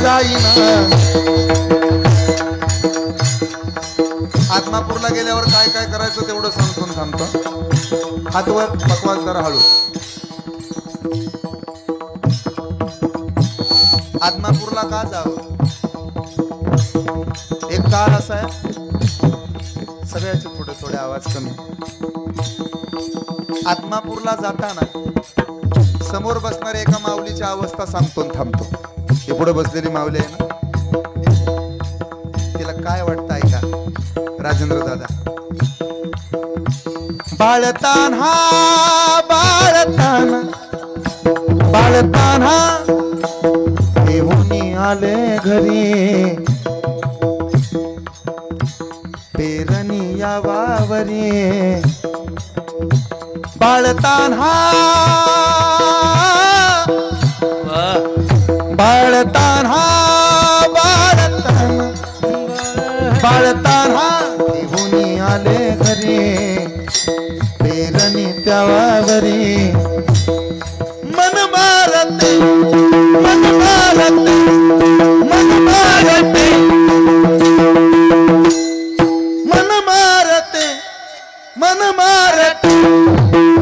जाईन. आत्मापूरला गेल्यावर काय काय करायचं तेवढं सांगून थांबतो. हातवर पकवास जरा हळू. आत्मापूरला का जावं? एक काळ असा आहे, सगळ्याचे थोडे थोडे आवाज कमी. आत्मापूरला जाताना समोर बसणाऱ्या एका माऊलीची अवस्था सांगतो थांबतो. हे पुढे बसलेली माऊली आहे ना, तिला काय वाटतं ऐका राजेंद्र दादा. बाळतान्हा बाळतान्हा बाळतान्हा घेऊन आले घरी, पेरणी या वावरी. बाळतान्हा बाळतान्हा बाळतान्हा बाळतान्हा घेऊन आले घरी, पेरणी त्या वावरी. मन मारते मन मारते मन मारते मन मारते मन मारते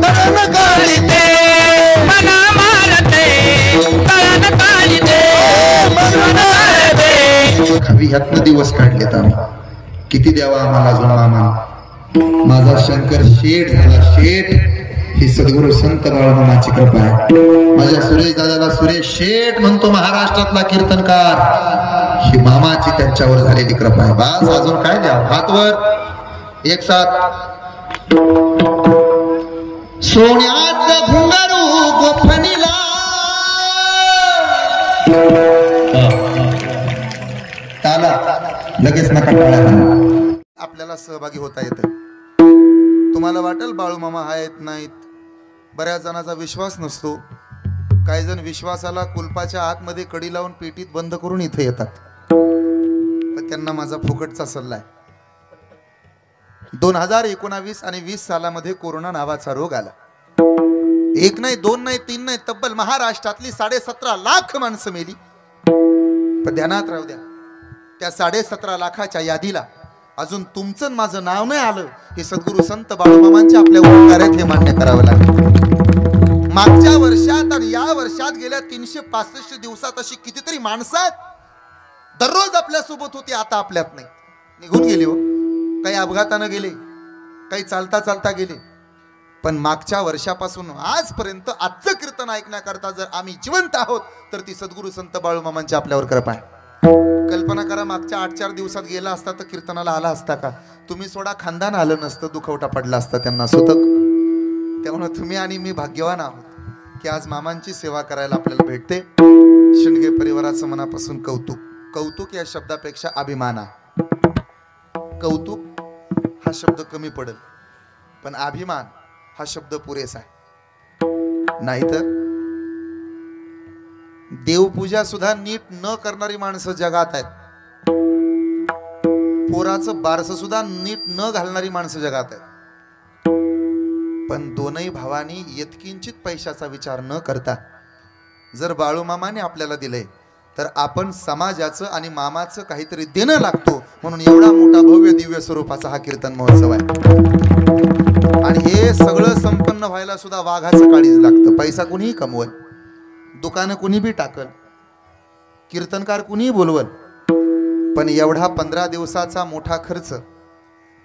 तळण काढते मन मारते तळण काढते मन मारते. ह्यातनं दिवस काढलेत आम्ही. किती द्यावा आम्हाला अजून मामा. माझा शंकर शेठ झाला शेठ. ही सद्गुरू संत बाळूमामाची कृपा आहे. माझ्या सुरेश दादाला सुरेश शेठ म्हणतो महाराष्ट्रातला कीर्तनकार. ही मामाची त्यांच्यावर झालेली कृपा आहे. बस अजून काय द्या. हातवर एक साथ. सोन्याचं घुंगारू गोफणीला ताला लगेच नका टाळा. आपल्याला सहभागी होता येतं. तुम्हाला वाटेल बाळूमामा आहेत नाहीत. बऱ्याच जणांचा विश्वास नसतो. काही जण विश्वासाला कुलपाच्या आतमध्ये कडी लावून पेटीत बंद करून इथे येतात. पण त्यांना माझा फुकटचा सल्ला आहे. 2019 आणि 20 सालामध्ये कोरोना नावाचा रोग आला. एक नाही दोन नाही तीन नाही तब्बल महाराष्ट्रातली 17.5 लाख माणसं मेली. पण ध्यानात राहू द्या, त्या 17.5 लाखाच्या यादीला अजून तुमचं माझं नाव नाही आलं. हे सद्गुरू संत बाळूमामांच्या आपल्या उपकारात हे मान्य करावं लागेल. मागच्या वर्षात आणि या वर्षात गेल्या 365 दिवसात अशी कितीतरी माणसं दररोज आपल्या सोबत होती, आता आपल्यात नाही, निघून गेली. हो, काही अपघातानं गेले, काही चालता चालता गेले. पण मागच्या वर्षापासून आजपर्यंत आजचं कीर्तन ऐकण्याकरता जर आम्ही जिवंत आहोत तर ती सद्गुरू संत बाळूमामांची आपल्यावर कृपा आहे. कल्पना करा, मागच्या 8-4 दिवसात गेला असता तर कीर्तनाला आला असता का? तुम्ही सोडा, खानदान आलं नसतं, दुखवटा पडला असता त्यांना सुतक. त्यामुळे तुम्ही आणि मी भाग्यवान आहोत की आज मामांची सेवा करायला आपल्याला भेटते. शिंदगे परिवाराचं मनापासून कौतुक. कौतुक या शब्दापेक्षा अभिमान आहे. कौतुक हा शब्द कमी पडेल, पण अभिमान हा शब्द पुरेसा आहे. नाहीतर देवपूजा सुद्धा नीट न करणारी माणसं जगात आहेत. पोराचं बारसं सुद्धा नीट न घालणारी माणसं जगात आहेत. पण दोनही भावांनी यत्किंचित पैशाचा विचार न करता जर बाळूमामाने आपल्याला दिले तर आपण समाजाचं आणि मामाचं काहीतरी देणं लागतो. म्हणून एवढा मोठा भव्य दिव्य स्वरूपाचा हा कीर्तन महोत्सव आहे. आणि हे सगळं संपन्न व्हायला सुद्धा वाघाचं काळीज लागतं. पैसा कुणीही कमवल, दुकानं कुणी बी टाकल, कीर्तनकार कुणीही बोलवल, पण एवढा 15 दिवसाचा मोठा खर्च,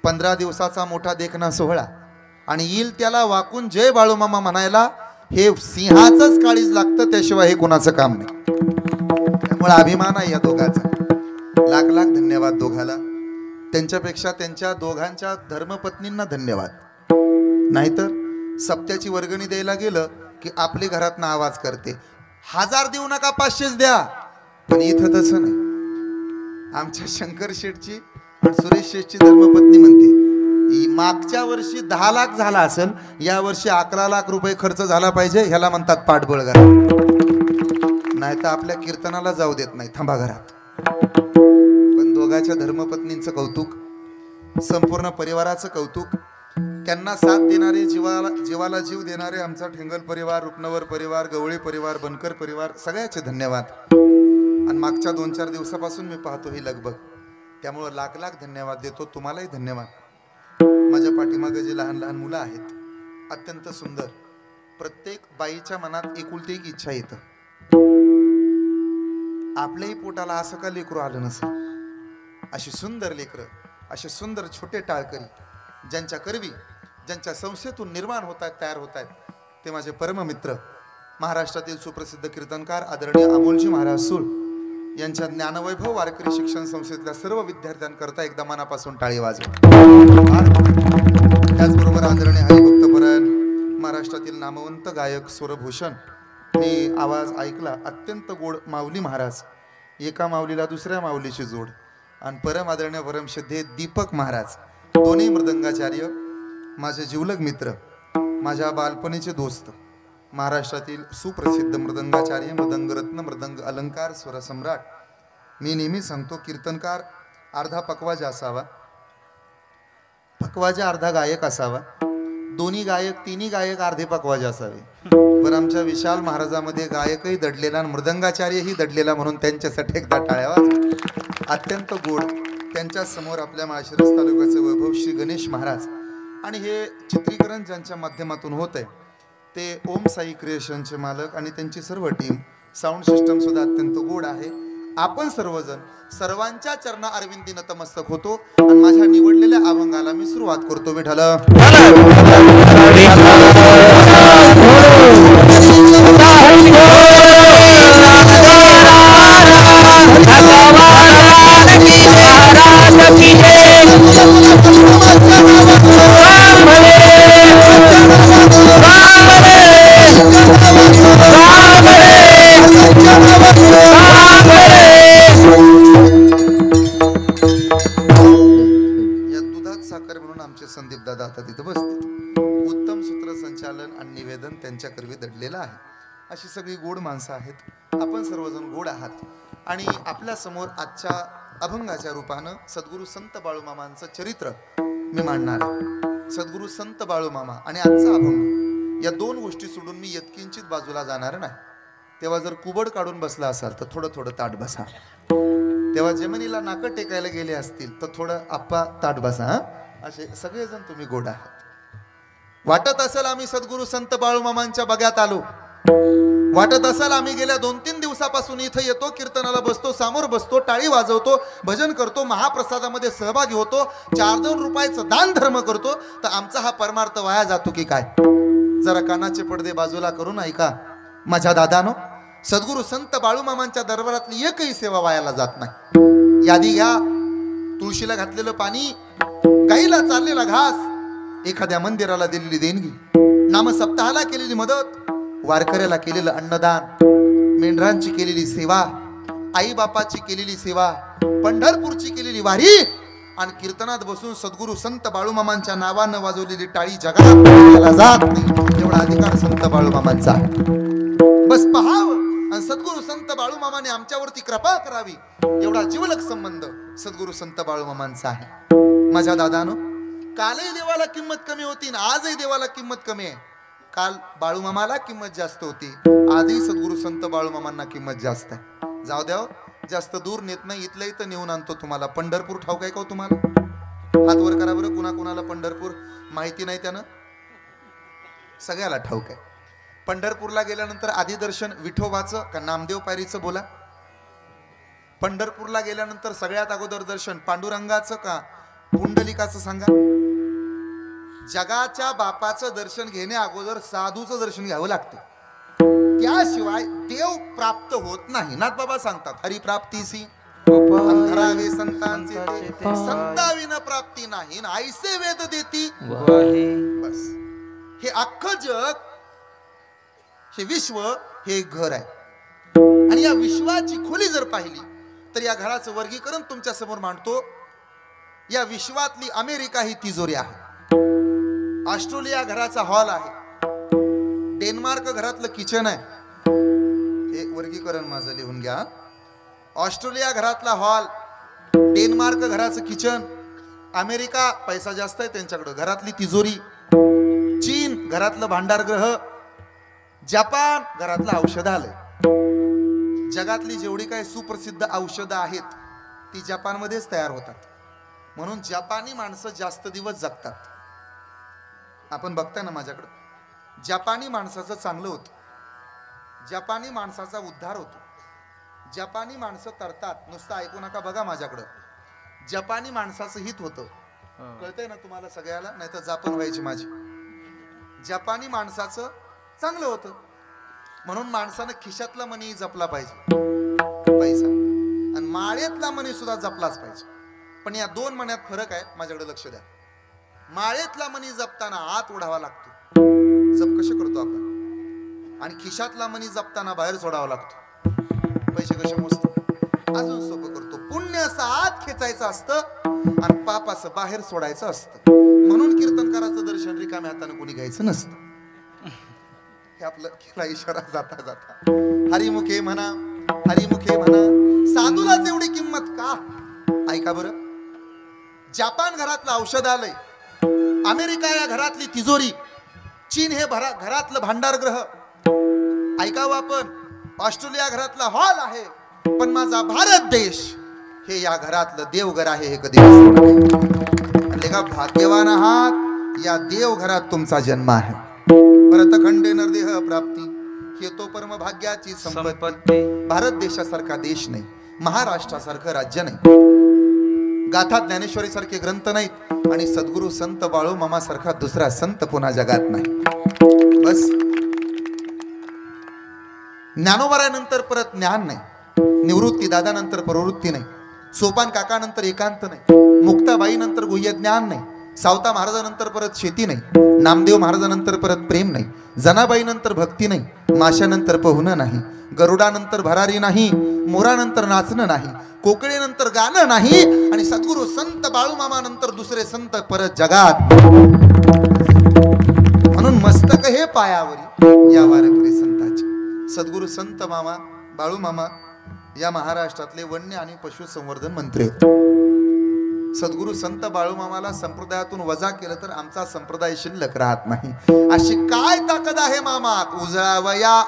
15 दिवसाचा मोठा देखणा सोहळा आणि येईल त्याला वाकून जय बाळूमामा म्हणायला हे सिंहाचंच काळीज लागतं. त्याशिवाय हे कोणाचं काम नाही. त्यामुळे अभिमान आहे या दोघांचा. लाख लाख धन्यवाद दोघाला. त्यांच्यापेक्षा त्यांच्या दोघांच्या धर्मपत्नींना धन्यवाद. नाहीतर सप्त्याची वर्गणी द्यायला गेलं की आपली घरातनं आवाज करते, 1000 देऊ नका, 500 द्या. पण इथं तसं नाही. आमच्या शंकर शेठची आणि सुरेश शेठची धर्मपत्नी म्हणते मागच्या वर्षी 10 लाख झाला असेल, या वर्षी 11 लाख रुपये खर्च झाला पाहिजे. ह्याला म्हणतात पाठबळ घरात. नाही तर आपल्या कीर्तनाला जाऊ देत नाही, थांबा घरात. पण दोघांच्या धर्मपत्नींचं कौतुक, संपूर्ण परिवाराचं कौतुक. त्यांना साथ देणारे, जीवाला जीव देणारे आमचा ठेंगल परिवार, रुपनवर परिवार, गवळी परिवार, बनकर परिवार, सगळ्याचे धन्यवाद. आणि मागच्या 2-4 दिवसापासून मी पाहतो ही लगबग. त्यामुळे लाख लाख धन्यवाद देतो. तुम्हालाही धन्यवाद. माझ्या पाठीमागे जे लहान लहान मुलं आहेत अत्यंत सुंदर. प्रत्येक बाईच्या मनात एकुलती एक इच्छा येतं, आपल्याही पोटाला असं का लेकरू आलं नसेल. अशी सुंदर लेकरं, असे सुंदर छोटे टाळकरी ज्यांच्या करवी, ज्यांच्या संस्थेतून निर्माण होत आहेत, तयार होत आहेत, ते माझे परममित्र महाराष्ट्रातील सुप्रसिद्ध कीर्तनकार आदरणीय अमोलजी महाराज सूळ यांच्या ज्ञानवैभव वारकरी शिक्षण संस्थेतल्या सर्व विद्यार्थ्यांकरता एकदा मनापासून टाळी वाजवा. त्याचबरोबर आदरणीय हरिभक्तपरायण महाराष्ट्रातील नामवंत गायक स्वरभूषण, मी आवाज ऐकला अत्यंत गोड माऊली महाराज, एका माऊलीला दुसऱ्या माऊलीची जोड, आणि परम आदरणीय परमश्रद्धेय दीपक महाराज, दोन्ही मृदंगाचार्य, माझे जिवलग मित्र, माझ्या बालपणीचे दोस्त, महाराष्ट्रातील सुप्रसिद्ध मृदंगाचार्य, मृदंगरत्न, मृदंग अलंकार, स्वरसम्राट. मी नेहमी सांगतो कीर्तनकार अर्धा पकवाजा असावा, पकवाजा अर्धा गायक असावा, दोन्ही गायक तिन्ही गायक अर्धे पकवाजा असावे. पण आमच्या विशाल महाराजामध्ये गायकही दडलेला आणि मृदंगाचार्यही दडलेला, म्हणून त्यांच्यासाठी एकदा टाळ्या वाजवा. अत्यंत गोड. त्यांच्या समोर आपल्या माळशिरस तालुक्याचे वैभव श्री गणेश महाराज, आणि हे चित्रीकरण ज्यांच्या माध्यमातून होत आहे ते ओम साई क्रिएशनचे मालक आणि त्यांची सर्व टीम. साऊंड सिस्टम सुद्धा अत्यंत गोड आहे. आपण सर्वजण सर्वांच्या चरणा अरविंदी नतमस्तक होतो आणि माझ्या निवडलेल्या अभंगाला मी सुरुवात करतो. विठ्ठल संदीप दादा आता तिथं बसते. उत्तम सूत्रसंचालन आणि निवेदन त्यांच्या करवी दडलेलं आहे. अशी सगळी गोड माणसं आहेत. आपण सर्वजण गोड आहात आणि आपल्या समोर आजच्या अभंगाच्या रूपानं सद्गुरू संत बाळूमामांचं चरित्र मी मांडणार आहे. सद्गुरू संत बाळूमामा आणि आजचा अभंग या दोन गोष्टी सोडून मी यत्किंचित बाजूला जाणार नाही. तेव्हा जर कुबड काढून बसला असाल तर थोडं थोडं ताट बसा. तेव्हा जमिनीला नाकं टेकायला गेले असतील तर थोडं आप्पा ताट बसा. असे सगळेजण तुम्ही गोड आहात. वाटत असेल आम्ही सद्गुरू संत बाळूमामांच्या बग्यात आलो, वाटत असेल आम्ही गेल्या 2-3 दिवसापासून इथं येतो, कीर्तनाला बसतो, समोर बसतो, टाळी वाजवतो, भजन करतो, महाप्रसादामध्ये सहभागी होतो, 4-2 रुपयाचं दान धर्म करतो, तर आमचा हा परमार्थ वाया जातो की काय? जरा कानाचे पडदे बाजूला करून ऐका माझ्या दादानो. सद्गुरू संत बाळूमामांच्या दरबारातली एकही सेवा वायाला जात नाही. यादी घ्या. तुळशीला घातलेलं पाणी, गाईला चाललेला घास, एखाद्या मंदिराला दिलेली देणगी, नामसप्ताहाला केलेली मदत, वारकऱ्याला केलेलं अन्नदान, मेंढरांची केलेली सेवा, आई बापाची केलेली सेवा, पंढरपूरची केलेली वारी आणि कीर्तनात बसून सद्गुरू संत बाळूमामांच्या नावानं वाजवलेली टाळी जगात जात नाही. एवढा अधिकार संत बाळूमामांचा. बस पहावं आणि सद्गुरू संत बाळूमामाने आमच्यावरती कृपा करावी एवढा जिवलग संबंध सद्गुरू संत बाळूमामांचा आहे. माझ्या दादानो, कालही देवाला किंमत कमी होती आणि आजही देवाला किंमत कमी आहे. काल बाळूमामाला किंमत जास्त होती, आजही सद्गुरू संत बाळूमामांना किंमत जास्त आहे. जाऊ द्या, जास्त दूर नेत नाही, इथलं इथं नेऊन आणतो तुम्हाला. पंढरपूर ठाऊक आहे का तुम्हाला? हात वर करा बरं. कुणाला पंढरपूर माहिती नाही त्यानं? सगळ्याला ठाऊक आहे. पंढरपूरला गेल्यानंतर आधी दर्शन विठोबाचं का नामदेव पायरीचं? बोला. पंढरपूरला गेल्यानंतर सगळ्यात अगोदर दर्शन पांडुरंगाचं का पुंडलिकाचं? सांगा. जगाच्या बापाचं दर्शन घेण्या अगोदर साधूचं दर्शन घ्यावं लागतं, त्याशिवाय देव प्राप्त होत नाही. नाथ बाबा सांगतात, हरिप्राप्तीसी अंधरावे संतांचे, संताविना प्राप्ती नाही, ऐसे वेद देती. बस हे अख्खं जग, हे विश्व, हे घर आहे आणि या विश्वाची खोली जर पाहिली तर या घराचं वर्गीकरण तुमच्या समोर मांडतो. या विश्वातली अमेरिका ही तिजोरी आहे, ऑस्ट्रेलिया घराचा हॉल आहे, डेन्मार्क घरातलं किचन आहे. हे वर्गीकरण माझं लिहून घ्या. ऑस्ट्रेलिया घरातला हॉल, डेन्मार्क घराचं किचन, अमेरिका पैसा जास्त आहे त्यांच्याकडं, घरातली तिजोरी, चीन घरातलं भांडारगृह, जपान घरातलं औषधालय. जगातली जेवढी काही सुप्रसिद्ध औषधं आहेत ती जपानमध्येच तयार होतात. म्हणून जपानी माणसं जास्त दिवस जगतात. आपण बघताय ना माझ्याकडं, जपानी माणसाचं चांगलं होतं, जपानी माणसाचा उद्धार होतो, जपानी माणसं तरतात. नुसतं ऐकू नका, बघा माझ्याकडं. जपानी माणसाचं हित होतं. कळतंय ना तुम्हाला सगळ्याला? नाही तर जापन व्हायची माझी. जपानी माणसाचं चांगलं होतं म्हणून माणसानं खिशातला मनी जपला पाहिजे, पैसा, आणि माळेतला मनी सुद्धा जपलाच पाहिजे. पण या दोन मण्यात फरक आहे, माझ्याकडे लक्ष द्या. माळेतला मनी जपताना आत ओढावा लागतो, जप कसे करतो आपण, आणि खिशातला मनी जपताना बाहेर सोडावा लागतो. पैसे कसे मोजतो? अजून सोपं करतो. पुण्य असं आत खेचायचं असतं आणि पाप असं बाहेर सोडायचं असतं. म्हणून कीर्तनकाराचं दर्शन रिकाम्या हाताने कोणी घ्यायचं नसतं. हे आपलं केला इशारा जाता जाता. हरिमुखे म्हणा, हरिमुखे म्हणा. साधूलाच एवढी किंमत का? ऐका बरं, जपान घरातलं औषध आलंय, अमेरिका या घरातली तिजोरी, चीन हे घरातलं भांडारग्रह, ऐकावं आपण, ऑस्ट्रेलिया घरातला हॉल आहे, पण माझा भारत देश हे या घरातलं देवघर आहे. हे कधी म्हणले का? भाग्यवान आहात, या देवघरात तुमचा जन्म आहे. भरतखंडे नरदेह प्राप्ती, हे तो परम भाग्याची संपत्ती. भारत देशासारखा देश नाही, महाराष्ट्रासारखं राज्य नाही, गाथा ज्ञानेश्वरी सारखे ग्रंथ नाहीत, आणि सद्गुरु संत बाळू मामा सारखा दुसरा संत पुन्हा जगात नाही. बस ज्ञानोबारानंतर परत ज्ञान नाही, निवृत्ती दादानंतर प्रवृत्ती नाही, सोपान काकानंतर एकांत नाही, मुक्ताबाई नंतर गुह्य ज्ञान नाही, सावता महाराजानंतर परत शेती नाही, नामदेव महाराजानंतर परत प्रेम नाही, जनाबाई नंतर भक्ती नाही, माशानंतर पोहणं नाही, गरुडानंतर भरारी नाही, मोरानंतर नाचणं नाही, कोकळेनंतर गाणं नाही, आणि सद्गुरु संत बाळूमामा नंतर दुसरे संत परत जगात. म्हणून मस्तक हे पायावरी या वारकरी संताचे. सद्गुरु संत मामा बाळू मामा या महाराष्ट्रातले वन्य आणि पशु संवर्धन मंत्री आहेत. सद्गुरु संत बाळू मामाला संप्रदायातून वजा केलं तर आमचा संप्रदाय शिल्लक राहत नाही. अशी काय ताकद आहे मामात? उजळावया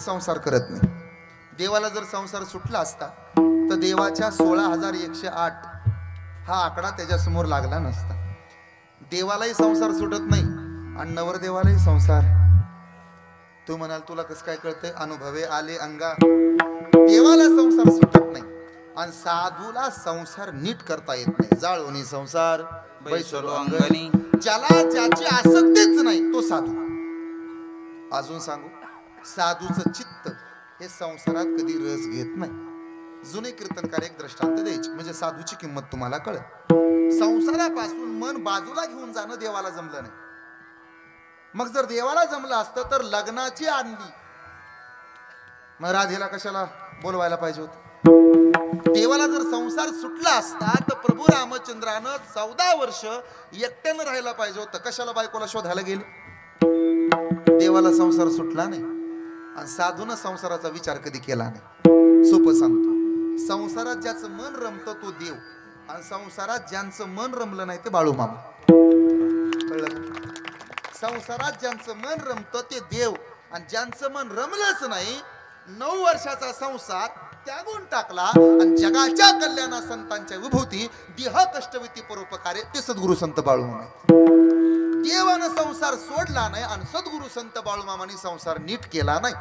संसार करत नाही. देवाला जर संसार सुटला असता तर देवाच्या 16,108 हा आकडा त्याच्या समोर लागला नसता. देवालाही संसार सुटत नाही आणि नवरदेवालाही संसार. तू म्हणाल तुला कसं काय कळतंय? अनुभवे आले अंगा. देवाला संसार सुटत नाही आणि साधूला संसार नीट करता येत नाही. जाळवणी संसार बैसलो अंगणी. ज्याला ज्याची आसक्तीच नाही तो साधू. अजून सांगू, साधूचं चित्त हे संसारात कधी रस घेत नाही. जुने कीर्तनकार एक दृष्टांत द्यायचे म्हणजे साधूची किंमत तुम्हाला कळेल. संसारापासून मन बाजूला घेऊन जाणं देवाला जमलं नाही. मग जर देवाला जमलं असतं तर लग्नाची आणली, मग राधेला कशाला बोलवायला पाहिजे होतं? देवाला जर संसार सुटला असता तर प्रभू रामचंद्रानं 14 वर्ष एकट्यानं राहायला पाहिजे होतं. कशाला बायकोला शोधायला गेले? देवाला संसार सुटला नाही आणि साधून संसाराचा विचार कधी केला नाही. सोपं सांगतो, संसारात ज्याचं मन रमतं तो देव आणि संसारात ज्यांचं मन रमलं नाही ते बाळू मामा. कळलं? संसारात ज्यांचं मन रमतं ते देव आणि ज्यांचं मन रमलंच नाही, 9 वर्षाचा संसार त्यागून टाकला आणि जगाच्या कल्याणा संतांच्या विभूती देह कष्टविती परोपकारे ते सद्गुरु संत बाळू मामा. देवानं संसार सोडला नाही आणि सद्गुरु संत बाळू मामानी संसार नीट केला नाही.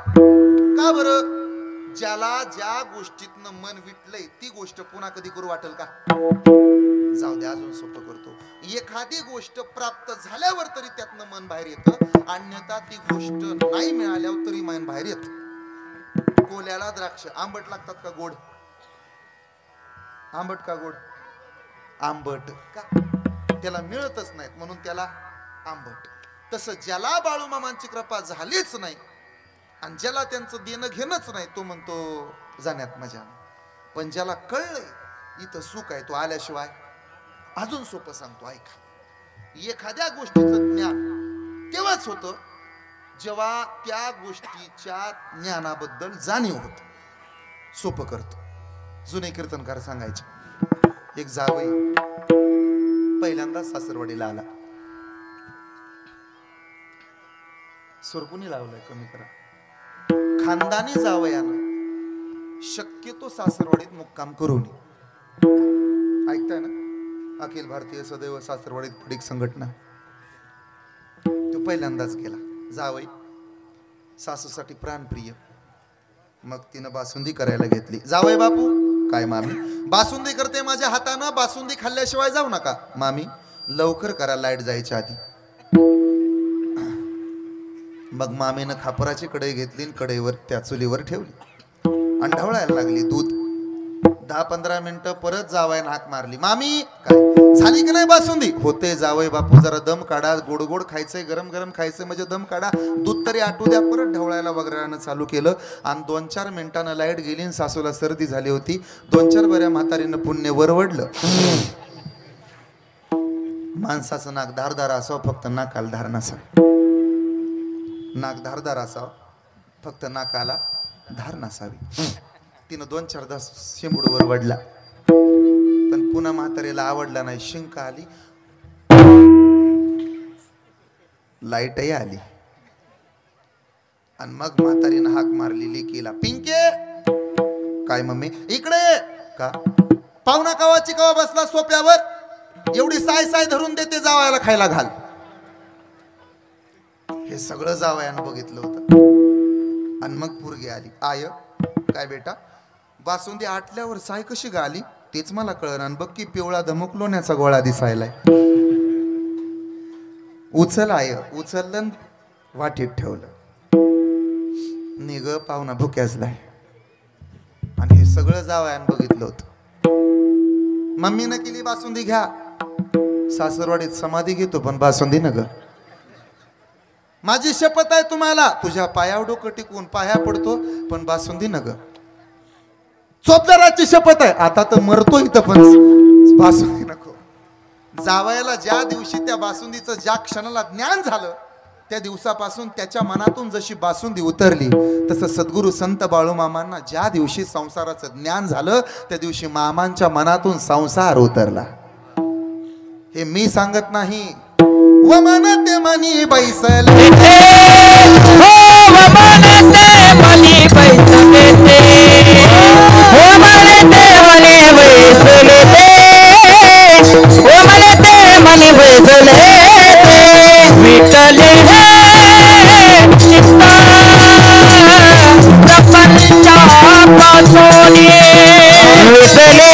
का बरं? ज्याला ज्या गोष्टीतनं मन विटलंय ती गोष्ट पुन्हा कधी करू वाटेल का? जाऊ दे, अजून सोपं करतो. एखादी गोष्ट प्राप्त झाल्यावर तरी त्यातनं मन बाहेर येतं, अन्यथा ती गोष्ट नाही मिळाल्यावर तरी मन बाहेर येत. कोल्याला द्राक्ष आंबट लागतात का गोड? आंबट का गोड? आंबट का? त्याला मिळतच नाहीत म्हणून त्याला आंबट. तसं ज्याला बाळूमामांची कृपा झालीच नाही आणि ज्याला त्यांचं देणं घेणंच नाही, तो म्हणतो जाण्यात मजा नाही. पण ज्याला कळलंय इथं सुख आहे, तो आल्याशिवाय. अजून सोपं सांगतो, ऐका. एखाद्या गोष्टीचं ज्ञान तेव्हाच होतं जेव्हा त्या गोष्टीच्या ज्ञानाबद्दल जाणीव होत. सोपं करतो. जुने कीर्तनकार सांगायचे, एक जावई पहिल्यांदा सासरवाडीला आला. सुरकुनी लावलंय, कमी करा. खानदानी जावयानं शक्यतो सासरवाडीत मुक्काम करू नये. ऐकताय ना? अखिल भारतीय सदैव सासरवाडीत पडिक संघटना. तो पहिल्यांदाच गेला. जावई सासूसाठी प्राणप्रिय. मग तिनं बासुंदी करायला घेतली. जावई बापू, काय मामी? बासुंदी करते माझ्या हातानं, बासुंदी खाल्ल्याशिवाय जाऊ नका. मामी लवकर करा, लाईट जायच्या आधी. मग मामीनं खापराची कढई घेतली, कढईवर त्या चुलीवर ठेवली आणि ढवळायला लागली दूध. 10-15 मिनिटं परत जावयानं हाक मारली. मामी, काय झाली की नाही बासुंदी? होते जावई बापू, जरा दम काढा. गोड गोड खायचंय, गरम गरम खायचंय, म्हणजे दम काढा. दूध तरी आटू द्या. परत ढवळायला वगैरे चालू केलं आणि 2-4 मिनिटांना लाईट गेली आणि सासूला सर्दी झाली होती. 2-4 बऱ्या म्हातारीनं पुण्य वरवडलं. माणसाचं नाक धारदार असावं, फक्त नाकाला धार नसावी. नाक धारदार असावं, फक्त नाकाला धार नसावी. तिनं 2-4दा शेंबूडवर वडला, पण पुन्हा म्हातारीला आवडला नाही. शिंक आली, लाईटही आली आणि मग म्हातारीनं हाक मारली लेकीला. पिंके, काय मम्मी? इकडे. का? पाहुणा कवाची कवा बसला सोप्यावर, एवढी साय साय धरून देते, जावायला खायला घाल. हे सगळं जावयानं बघितलं होतं. आणि मग पोरगी आली. आय, काय बेटा? बासुंदी आटल्यावर साय कशी गाली तेच मला कळलं. आणि बघ की पिवळा धमक लोण्याचा गोळा दिसायलाय. उचल आय. उचललं, वाटीत ठेवलं. निघ पाहुणा भुक्याचलाय. आणि हे सगळं जावयानं बघितलं होतं. मम्मीनं केली बासुंदी घ्या. सासरवाडीत समाधी घेतो पण बासुंदी न ग. माझी शपथ आहे तुम्हाला, तुझ्या पायावर डोकं टिकून पाया पडतो पण बासुंदी न ग. चोपदाराची शपथ आहे, आता तर मरतो इथं पण बासुंदी नको. जावयाला ज्या दिवशी त्या बासुंदीचं ज्या क्षणाला ज्ञान झालं, त्या दिवसापासून त्याच्या मनातून जशी बासुंदी उतरली, तसं सद्गुरू संत बाळूमामांना ज्या दिवशी संसाराचं ज्ञान झालं, त्या दिवशी मामांच्या मनातून संसार उतरला. हे मी सांगत नाही. वमनते मनी बैसले, वमनते मनी बैसले, वमनते मनी बैसले, वमनते मनी बैसले, विठले चित्ता प्रपंचा पासोनी, विठले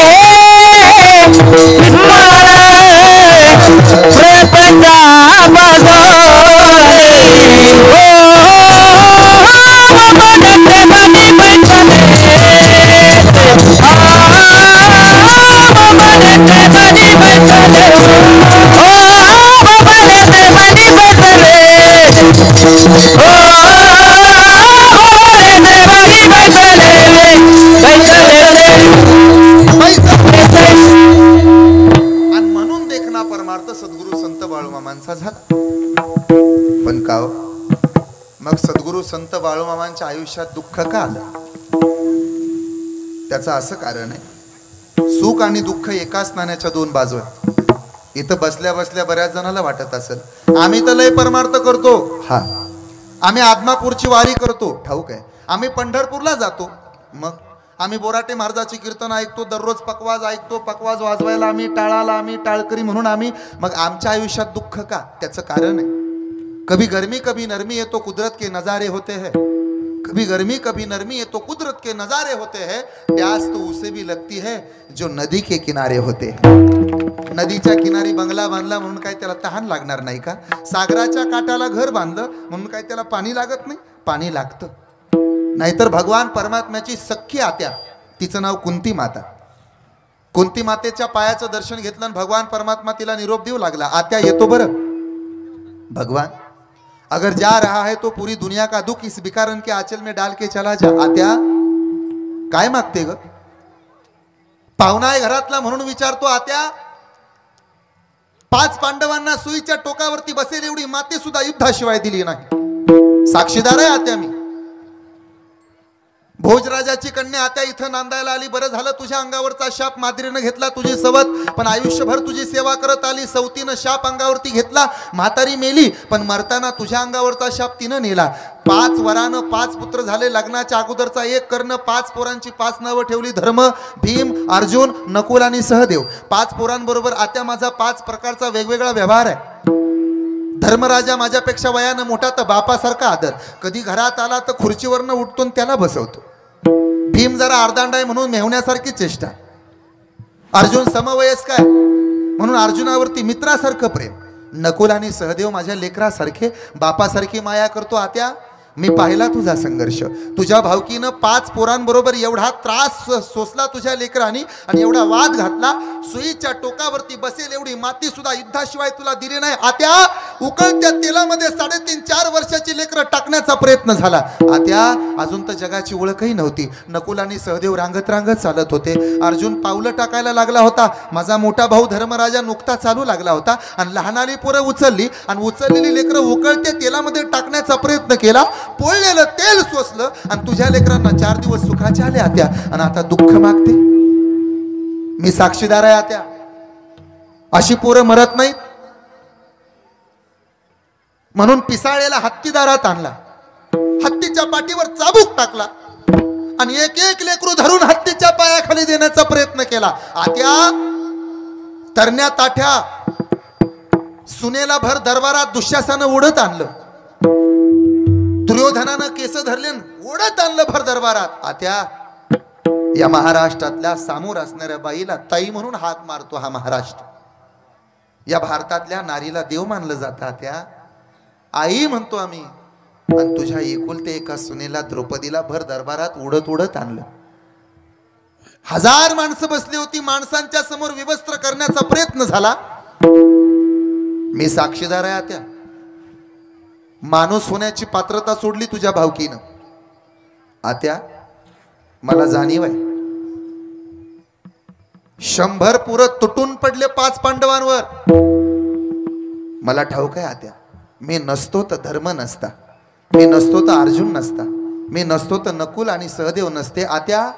प्रपंचा सद्गुरू संत बाळूमामांचा झाला. पण का हो? मग सद्गुरू संत बाळूमामांच्या आयुष्यात दुःख का आलं? त्याचं असं कारण आहे, सुख आणि दुःख एकाच नाण्याच्या 2 बाजू आहेत. इथं बसल्या बसल्या बऱ्याच जणांना वाटत असेल आम्ही तर लय परमार्थ करतो. हा, आम्ही आदमापूरची वारी करतो, ठाऊक आहे. आम्ही पंढरपूरला जातो, मग आम्ही बोराटे महाराजाची कीर्तन ऐकतो, दररोज पकवाज ऐकतो, पकवाज वाजवायला आम्ही टाळाला, आम्ही टाळकरी म्हणून आम्ही. मग आमच्या आयुष्यात दुःख का? त्याचं कारण आहे, कभी गर्मी कभी नरमी है तो कुदरत के नजारे होते हैं. कभी गर्मी कभी नरमी, ये तो कुदरत के नजारे होते हैं। प्यास तो उसे भी लगती है जो नदी के किनारे होते हैं। नदीच्या किनारी बंगला बांधला म्हणून काय त्याला तहान लागणार नाही का? सागराच्या काठाला घर बांधलं म्हणून काय त्याला पाणी लागत नाही? पाणी लागतं. नाहीतर भगवान परमात्म्याची सख्खी आत्या, तिचं नाव कुंती माता. कुंती मातेच्या पायाचं दर्शन घेतलं आणि भगवान परमात्मा तिला निरोप देऊ लागला, आत्या येतो बरं. भगवान अगर जा रहा है तो पूरी दुनिया का दुख इस भिखारन के आंचल में डाल के चला जा. आत्या काय मागते ग? पाहुणा आहे घरातला म्हणून विचारतो. आत्या 5 पांडवांना सुईच्या टोकावरती बसेल एवढी माती सुद्धा युद्धाशिवाय दिली नाही. साक्षीदार आहे आत्या मी. भोजराजाची कन्या आत्या इथं नांदायला आली. बरं झालं तुझ्या अंगावरचा शाप माद्रीनं घेतला, तुझी सवत, पण आयुष्यभर तुझी सेवा करत आली. सवतीनं शाप अंगावरती घेतला, म्हातारी मेली, पण मरताना तुझ्या अंगावरचा शाप तिनं नेला. 5 वरानं 5 पुत्र झाले. लग्नाच्या अगोदरचा 1 कर्ण, 5 पोरांची 5 नावं ठेवली. धर्म, भीम, अर्जुन, नकुल आणि सहदेव. 5 पोरांबरोबर आत्या माझा 5 प्रकारचा वेगवेगळा व्यवहार आहे. धर्मराजा माझ्यापेक्षा वयानं मोठा तर बापासारखा आदर. कधी घरात आला तर खुर्चीवरनं उठतो आणि त्याला बसवतो. भीम जरा अर्धांडाय म्हणून मेहण्यासारखी चेष्टा. अर्जुन समवयस्क आहे म्हणून अर्जुनावरती मित्रासारखं प्रेम. नकुल आणि सहदेव माझ्या लेकरासारखे, बापासारखी माया करतो. आत्या मी पाहिला तुझा संघर्ष. तुझ्या भावकीनं 5 पोरांबरोबर एवढा त्रास सोसला तुझ्या लेकरांनी आणि एवढा वाद घातला. सुईच्या टोकावरती बसेल एवढी माती सुद्धा युद्धाशिवाय तुला दिली नाही. आत्या उकळत्या तेलामध्ये 3.5-4 वर्षाची लेकरं टाकण्याचा प्रयत्न झाला. आत्या अजून तर जगाची ओळखही नव्हती. नकुल आणि सहदेव रांगत रांगत चालत होते. अर्जुन पावलं टाकायला लागला होता. माझा मोठा भाऊ धर्मराजा नुकता चालू लागला होता आणि लहानाली पोरं उचलली आणि उचललेली लेकरं उकळत्या तेलामध्ये टाकण्याचा प्रयत्न केला. पोळलेलं तेल सोसलं आणि तुझ्या लेकरांना 4 दिवस सुखाचे आले आत्या, आणि आता दुःख मागते. मी साक्षीदार आहे आत्या. अशी पोरं मरत नाहीत म्हणून पिसाळेला हत्तीदारात आणला. हत्तीच्या पाठीवर चाबूक टाकला आणि एक एक लेकरू धरून हत्तीच्या पायाखाली देण्याचा प्रयत्न केला. आत्या तरण्या ताठ्या सुनेला भर दरबारात दुःशासनानं ओढत आणलं. दुर्योधनानं केस धरले ओढत आणलं भर दरबारात. आत्या या महाराष्ट्रातल्या समोर असणाऱ्या बाईला ताई म्हणून हाक मारतो हा महाराष्ट्र. या भारतातल्या नारीला देव मानलं जातं. आत्या आई म्हणतो आम्ही. आणि तुझ्या एकुलते एका सुनेला द्रौपदीला भर दरबारात उडत उडत आणलं. 1000 माणसं बसली होती. माणसांच्या समोर विवस्त्र करण्याचा प्रयत्न झाला. मी साक्षीदार आहे आत्या. माणूस होण्याची पात्रता सोडली तुझ्या भावकीनं. आत्या मला जाणीव आहे 100 पुरं तुटून पडले 5 पांडवांवर. मला ठाऊक आहे आत्या, मी नसतो तर धर्म नसता, मी नसतो तर अर्जुन नसता, मी नसतो तर नकुल आणि सहदेव नसते. आत्या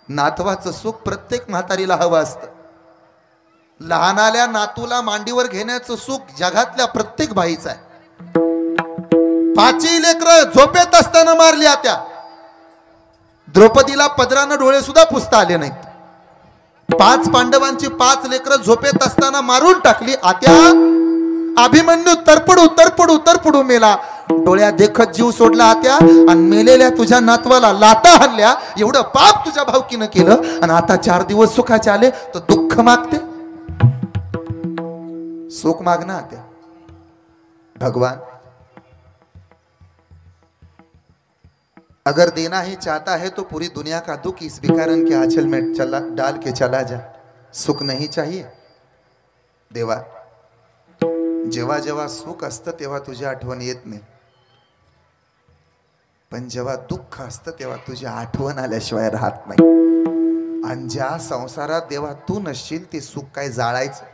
नातवाचं सुख प्रत्येक म्हातारीला हवं असतं. लहानाल्या नातूला मांडीवर घेण्याचं सुख जगातल्या प्रत्येक बाईचं आहे. 5 लेकरं झोपेत असताना मारली आत्या. द्रौपदीला पदरानं डोळे सुद्धा पुसता आले नाहीत. 5 पांडवांची 5 लेकरं झोपेत असताना मारून टाकली. आत्या अभिमन्यू तरपडू तरपडू तरपडू मेला. डोळ्यात देखत जीव सोडला आत्या. आणि मेलेल्या तुझ्या नातवाला लाता हल्ल्या. एवढं पाप तुझ्या भावकीनं केलं आणि आता 4 दिवस सुखाचे आले तर दुःख मागते. सुख मागना आत्या. भगवान अगर देना ही चाहता है तो पूरी दुनिया का दुख इस भिखारन के आंचल में चला डाल के चला जा. सुख नहीं चाहिए देवा. जेव्हा जेव्हा सुख असतं तेव्हा तुझी आठवण येत नाही, पण जेव्हा दुःख असतं तेव्हा तुझी आठवण आल्याशिवाय राहत नाही. आणि ज्या संसारात देवा तू नसशील ते सुख काय जाळायचं.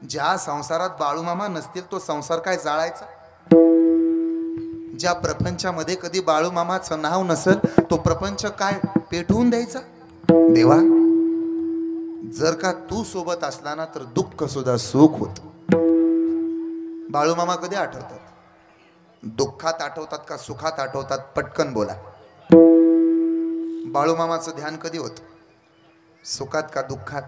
ज्या संसारात बाळूमामा नसतील तो संसार काय जाळायचा. ज्या प्रपंचामध्ये कधी बाळूमामाचं नाव नसेल तो प्रपंच काय पेटवून द्यायचा. देवा जर का तू सोबत असला ना तर दुःख सुद्धा सुख होत. बाळूमामा कधी आठवतात? दुःखात आठवतात का सुखात आठवतात? पटकन बोला. बाळूमामाचं ध्यान कधी होत? सुखात का दुःखात?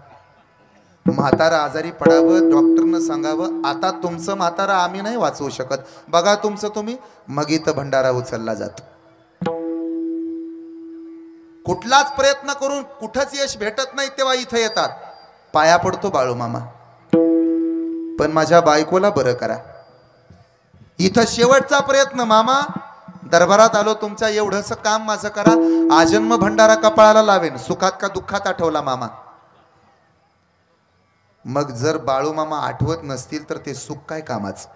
म्हातारा आजारी पडावं, डॉक्टरनं सांगावं आता तुमचं म्हातारा आम्ही नाही वाचवू शकत, बघा तुमचं तुम्ही, मग इथं भंडारा उचलला जातो. कुठलाच प्रयत्न करून कुठंच यश भेटत नाही तेव्हा इथं येतात, पाया पडतो बाळू मामा, पण माझ्या बायकोला बरं करा. इथं शेवटचा प्रयत्न मामा, दरबारात आलो तुमच्या, एवढंच काम माझं करा, आजन्म भंडारा कपाळाला लावेन, सुखात का दुःखात आठवला मामा. मग जर बाळू मामा आठवत नसतील तर ते सुख काय कामाचं.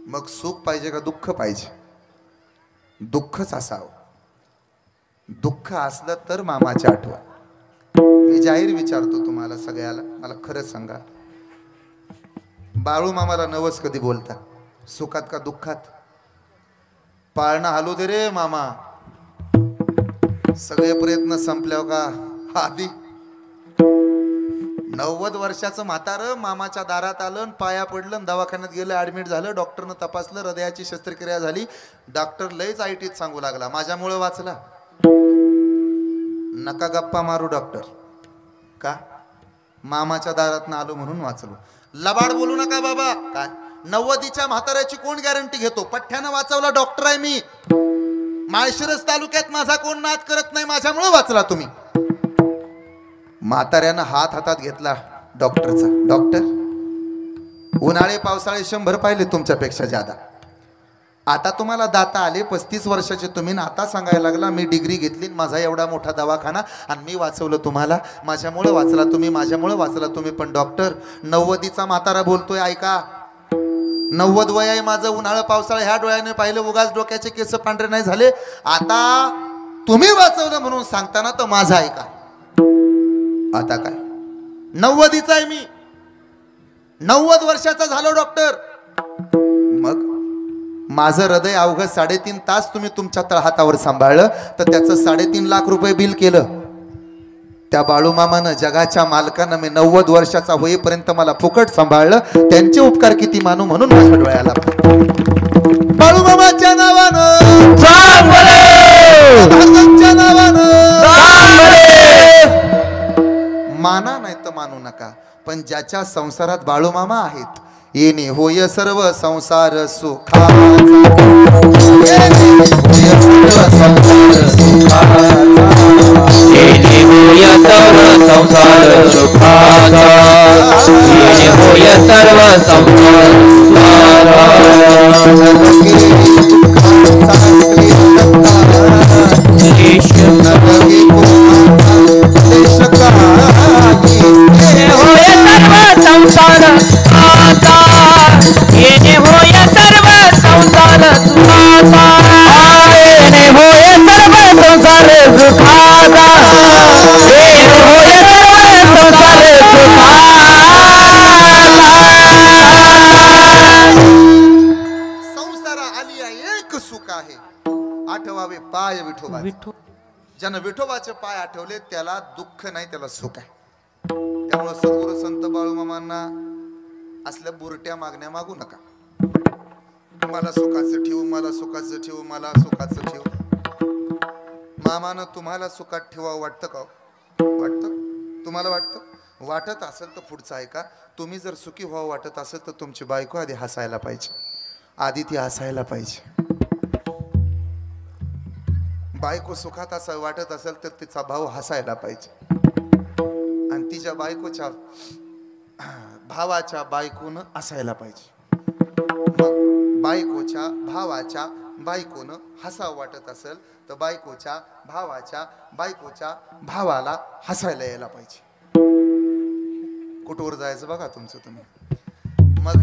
मग सुख पाहिजे का दुःख पाहिजे? दुःखच असावं. दुःख असलं तर मामाची आठवण. मी जाहीर विचारतो तुम्हाला सगळ्याला, मला खरं सांगा, बाळू मामाला नवस कधी बोलता, सुखात का दुःखात? पाळणा हालू दे रे मामा, सगळे प्रयत्न संपल्यावर का आधी 90 वर्षाचं म्हातारं मामाच्या दारात आलं, पाया पडलं, दवाखान्यात गेलं, ऍडमिट झालं, डॉक्टरनं तपासलं, हृदयाची शस्त्रक्रिया झाली, डॉक्टर लयच आयटीत सांगू लागला माझ्यामुळे वाचला. नका गप्पा मारू डॉक्टर, का मामाच्या दारात आलो म्हणून वाचलो. लबाड बोलू नका बाबा. काय 90च्या म्हाताऱ्याची कोण गॅरंटी घेतो? पठ्ठ्यानं वाचवला डॉक्टर आहे मी. माळशिरस तालुक्यात माझा कोण नाद करत नाही, माझ्यामुळे वाचला तुम्ही. म्हाताऱ्यानं हात हातात घेतला डॉक्टरचा. डॉक्टर उन्हाळे पावसाळे 100 पाहिले तुमच्यापेक्षा ज्यादा. आता तुम्हाला दाता आले, 35 वर्षाचे तुम्ही, आता सांगायला लागला मी डिग्री घेतली, माझा एवढा मोठा दवाखाना, आणि मी वाचवलं तुम्हाला, माझ्यामुळे वाचला तुम्ही, माझ्यामुळे वाचला तुम्ही. पण डॉक्टर 90चा म्हातारा बोलतोय, ऐका, 90 वय आहे माझं, उन्हाळा पावसाळा ह्या डोळ्याने पाहिलं, उगाच डोक्याचे केस पांढरे नाही झाले. आता तुम्ही वाचवलं म्हणून सांगताना तर माझं ऐका. आता काय 90चा आहे मी, 90 वर्षाचा झालो डॉक्टर. मग माझं हृदय अवघं 3.5 तास तुम्ही तुमच्या तळहातावर सांभाळलं, तर त्याचं 3.5 लाख रुपये बिल केलं. त्या बाळूमामानं, जगाच्या मालकानं, मी 90 वर्षाचा होईपर्यंत मला फुकट सांभाळलं, त्यांचे उपकार किती मानू म्हणून माझ्या डोळ्याला बाळूमामाच्या नावानं, महाराजांच्या नावानं माना नाही तर मानू नका, पण ज्याच्या संसारात बाळूमामा आहेत, येणे होय सर्व संसार सुखाचा, येणे होय सर्व संसार सुखाचा, येणे होय सर्व संसार सुखाचा, येणे होय सर्व संसार येणे होय सर्व संसार सुखाचा, येणे होय सर्व संसार सुखाचा, येणे होय सर्व संसार संसार आलिया एक सुख आहे, आठवावे पाय विठोबा. ज्यानं विठोबाचे पाय आठवले त्याला दुःख नाही, त्याला सुख आहे. त्यामुळे सद्गुरू संत बाळूमामांना असल्या बुरट्या मागण्या मागू नका. मला सुखाचं ठेवू, मला सुखाचं ठेवू, मला सुखाचं ठेवू. मामानं तुम्हाला सुखात ठेवावं वाटतं का? वाटतं? तुम्हाला वाटतं? वाटत असेल तर पुढचं ऐका. तुम्ही जर सुखी व्हावं वाटत असेल तर तुमची बायको आधी हसायला पाहिजे, आधी ती हसायला पाहिजे. बायको सुखात असं वाटत असेल तर तिचा भाऊ हसायला पाहिजे, आणि तिच्या बायकोच्या भावाच्या बायकोनं हसायला पाहिजे. मग बायकोच्या भावाच्या बायकोनं हसावं वाटत असेल तर बायकोच्या भावाच्या बायकोच्या भावाला हसायला यायला पाहिजे. कुठवर जायचं बघा तुमचं तुम्ही. मग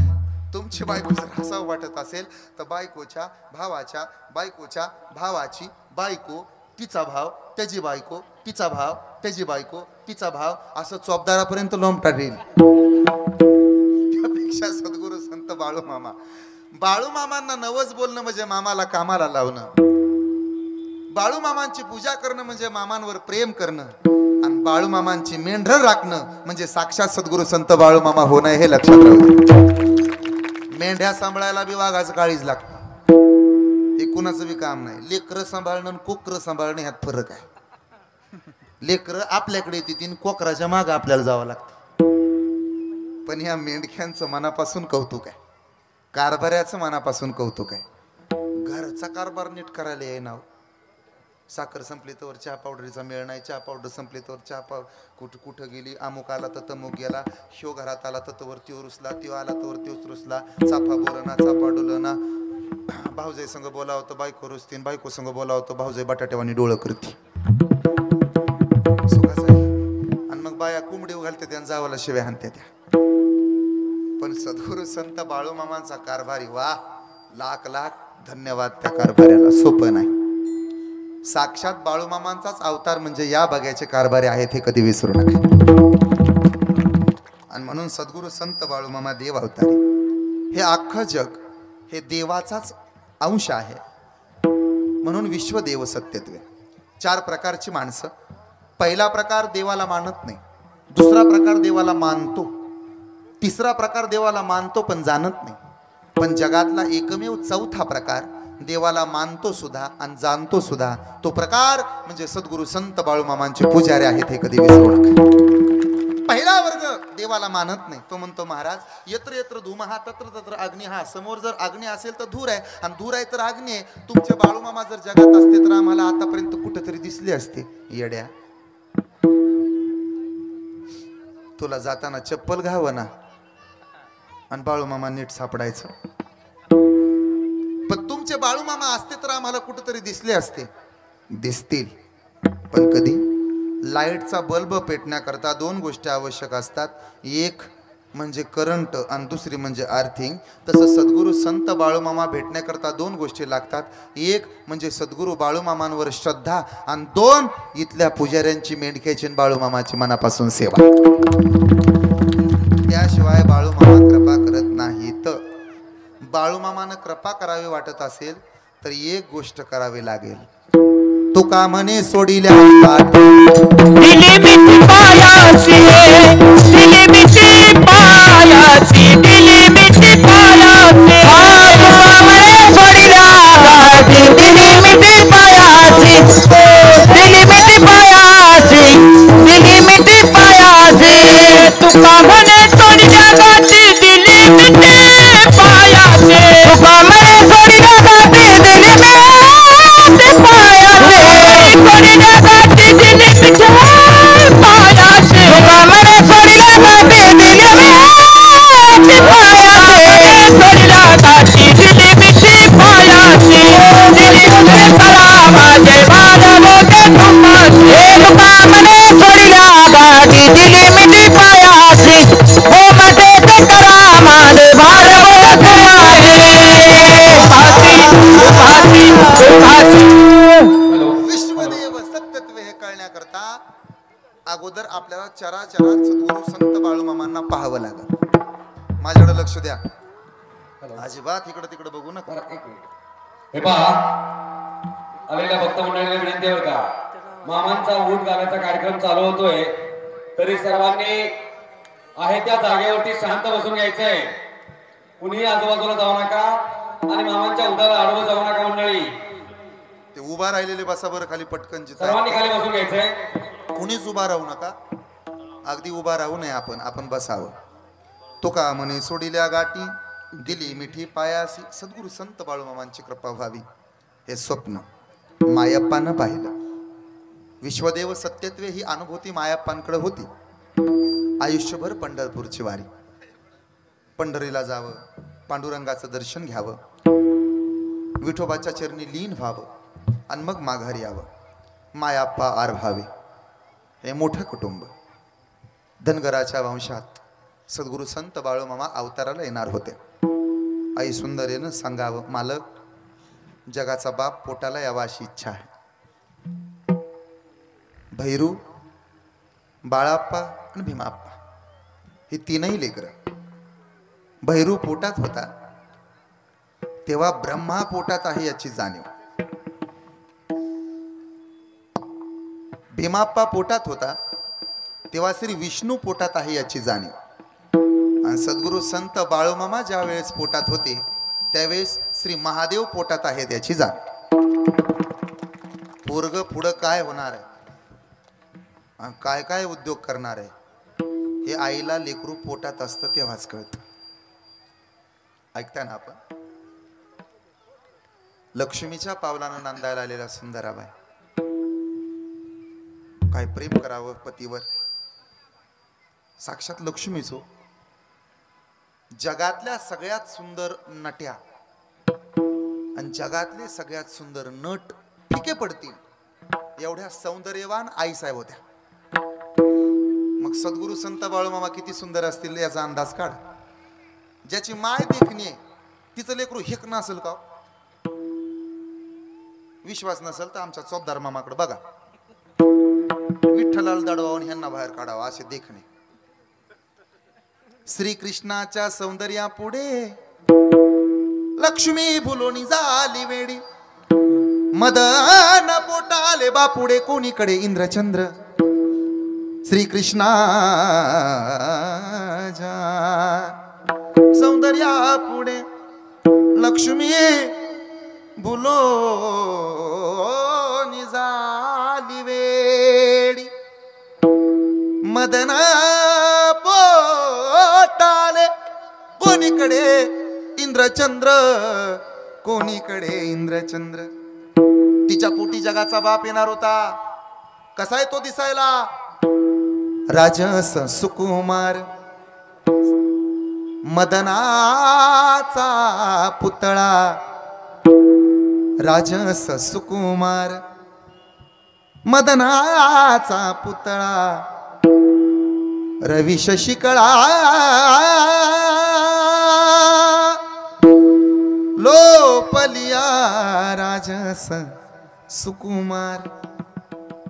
तुमची बायको जर हसावं वाटत असेल तर बायकोच्या भावाच्या बायकोच्या भावाची बायको, तिचा भाव, त्याची बायको, तिचा भाव, त्याची बायको, तिचा भाव, असं चोपदारापर्यंत लोंबटा येईल. त्यापेक्षा सद्गुरू संत बाळूमामा, बाळूमामांना नवस बोलणं म्हणजे मामाला कामाला लावणं, बाळूमामांची पूजा करणं म्हणजे मामांवर प्रेम करणं, आणि बाळूमामांची मेंढर राखणं म्हणजे साक्षात सद्गुरू संत बाळूमामा होणं, हे लक्षात राहू. मेंढ्या सांभाळायला बी वाघाचं काळीज लागतं, हे कुणाचं बी काम नाही. लेकरं सांभाळणं आणि कुकर सांभाळणं ह्यात फरक आहे. लेकरं आपल्याकडे येतील, कोकराच्या मागं आपल्याला जावं लागतं. पण या मेंढक्यांचं मनापासून कौतुक आहे, कारभाऱ्याचं मनापासून कौतुक आहे. घरचा कारभार नीट करायला आहे ना. साखर संपली तर चहा पावडरीचा मेळ नाही, चहा पावडर संपली तर चहा कुठं गेली, अमुक आला तर तमुक गेला, ह्यो घरात आला तर तवर त्यो रुसला, त्यो आला तर त्योच रुसला, चाफा बोलना चाफा डोलना, भाऊजाई संग बोलावं तर बायको रुसतीन, बायको संग बोलावं तर भाऊजाई बटाट्यावानी डोळं करते. सुखाचं आहे. आणि मग बाया कोंबडी घालते त्या जावाला शिव्या हाणते त्या. पण सद्गुरू संत बाळूमामांचा कारभारी, वा, लाख लाख धन्यवाद त्या कारभाऱ्याला. सोपं नाही. साक्षात बाळूमामांचाच अवतार म्हणजे या बघ्याचे कारभारी आहेत, हे कधी विसरू नका. आणि म्हणून सद्गुरू संत बाळूमामा देव अवतारी. हे अख्खं जग हे देवाचाच अंश आहे. म्हणून विश्वदेव सत्यत्वे. 4 प्रकारची माणसं. पहिला प्रकार देवाला मानत नाही, दुसरा प्रकार देवाला मानतो, तिसरा प्रकार देवाला मानतो पण जाणत नाही, पण जगातला एकमेव चौथा प्रकार देवाला मानतो सुद्धा आणि जाणतो सुद्धा. तो प्रकार म्हणजे सद्गुरू संत बाळूमामांचे पुजारी आहेत, हे कधी विसरू नका. पहिला वर्ग देवाला मानत नाही. तो म्हणतो महाराज, यत्र यत्र धूमहा तत्र तत्र अग्नी. हा, समोर जर अग्नी असेल तर धूर आहे, आणि धूर आहे तर अग्नी आहे. तुमचे बाळूमामा जर जगात असते तर आम्हाला आतापर्यंत कुठेतरी दिसले असते. येड्या, तुला जाताना चप्पल घावं ना, आणि बाळूमामा नीट सापडायचं. पण तुमचे बाळूमामा असते तर आम्हाला कुठेतरी दिसले असते. दिसतील, पण कधी? लाईटचा बल्ब पेटण्याकरता 2 गोष्टी आवश्यक असतात. एक म्हणजे करंट आणि दुसरी म्हणजे अर्थिंग. तसं सद्गुरू संत बाळूमामा भेटण्याकरता 2 गोष्टी लागतात. एक म्हणजे सद्गुरू बाळूमामांवर श्रद्धा, आणि 2 इथल्या पुजाऱ्यांची, मेंढक्याची बाळूमामाची मनापासून सेवा. त्याशिवाय बाळूमामा कृपा करत नाहीत. बाळूमामानं कृपा करावी वाटत असेल तर एक गोष्ट करावी लागेल. तो का म्हणे सोडिल्या दिली मिठी पायाची, दिली मिठी पायाची, दिली मिठी पायाची. तुका म्हणे सोडिल्या गाठी, दिली मिठी पायाची, दिली मिठी पायाची, दिली मिठी पायाची. तुका म्हणे सोडिल्या गाठी, दिली मिठी पायाची. तुका म्हणे सोडिल्या गाठी, दिली मिठी पायाची. सोडिल्या गाठी, दिली मिठी पायाची. तुका म्हणे सोडिल्या गाठी, दिली मिठी पायाची. सोडिल्या गाठी, दिली मिठी पायाची. दिली मिठी करा माझे बाळ मोठे तुपाची. तुका म्हणे सोडिल्या गाठी, दिली मिठी पायाची. हो मध्ये ते करा माझे बाळ मोठे तुपाची. विश्वदेव सत्यत्व हे कळण्याकरता अगोदर आपल्याला चराचरात सद्गुरू संत बाळूमामांना पाहावं लागेल. माझ्याकडे लक्ष द्या, अजिबात इकडे तिकडे बघू नका. हे पहा, आलेल्या भक्त मंडळीला विनंती आहे का, मामांचा ऊट घालायचा कार्यक्रम चालू होतोय, तरी सर्वांनी आहे त्या जागेवरती शांत बसून घ्यायचंय. कुणीही आजूबाजूला जाऊ नका आणि मामांच्या उदाला आडवं जाऊ नका. मंडळी ते उभा राहिलेले बसा बरं खाली पटकन. सर्वांनी खाली बसून घ्यायचंय. कुणीच उभा राहू नका. अगदी उभा राहू नये, आपण बसावं. तो का म्हणे सोडिल्या गाठी, दिली मिठी पायासी. सद्गुरू संत बाळूमामांची कृपा व्हावी हे स्वप्न मायप्पानं पाहिलं. विश्वदेव सत्यत्वे ही अनुभूती मायप्पांकडे होती. आयुष्यभर पंढरपूरची वारी, पंढरीला जावं, पांडुरंगाचं दर्शन घ्यावं, विठोबाच्या चरणी लीन व्हावं, आणि मग माघारी यावं. मायाप्पा आर भावे. हे मोठं कुटुंब. धनगराच्या वंशात सद्गुरू संत बाळूमामा अवताराला येणार होते. आई सुंदरेनं सांगावं, मालक, जगाचा बाप पोटाला यावा अशी इच्छा आहे. भैरू, बाळाप्पा आणि भीमाप्पा ही 3ही लेकरं. भैरू पोटात होता तेव्हा ब्रह्मा पोटात आहे याची जाणीव. भीमाप्पा पोटात होता तेव्हा श्री विष्णू पोटात आहे याची जाणीव. आणि सद्गुरू संत बाळूमामा ज्या वेळेस पोटात होते त्यावेळेस श्री महादेव पोटात आहेत याची जाणीव. पोरग पुढं काय होणार आहे काय काय उद्योग करणार आहे हे आईला लेकरू पोटात असतं तेव्हाच कळतं. ऐकता ना आपण? लक्ष्मीच्या पावलानं नांदायला आलेला सुंदराबाई, काय प्रेम करावं पतीवर. साक्षात लक्ष्मीच हो. जगातल्या सगळ्यात सुंदर नट्या आणि जगातले सगळ्यात सुंदर नट फिके पडतील एवढ्या सौंदर्यवान आई साहेब होत्या. मग सद्गुरु संत बाळूमामा किती सुंदर असतील याचा अंदाज काढ. ज्याची माय देखणी आहे तिचं लेकरू हेक नसेल का? विश्वास नसेल तर आमच्या चौबदार मामाकडे बघा. विठ्ठलाला दडवावून ह्यांना बाहेर काढावा असे देखणे. श्रीकृष्णाच्या सौंदर्या पुढे लक्ष्मी भुलोनी झाली वेडी. मदन पोटाले बापुडे कोणीकडे इंद्रचंद्र. श्रीकृष्णाच्या सौंदर्या पुढे लक्ष्मी भुलोनी झाली वेडी. मदन पोटाले कोणीकडे इंद्रचंद्र. कोणीकडे इंद्रचंद्र. तिच्या पोटी जगाचा बाप येणार होता. कसा आहे तो दिसायला? राजस सुकुमार. मदनाचा पुतळा. राजस सुकुमार. मदनाचा पुतळा. रवी शशिकळा. लोपलिया राजस सुकुमार.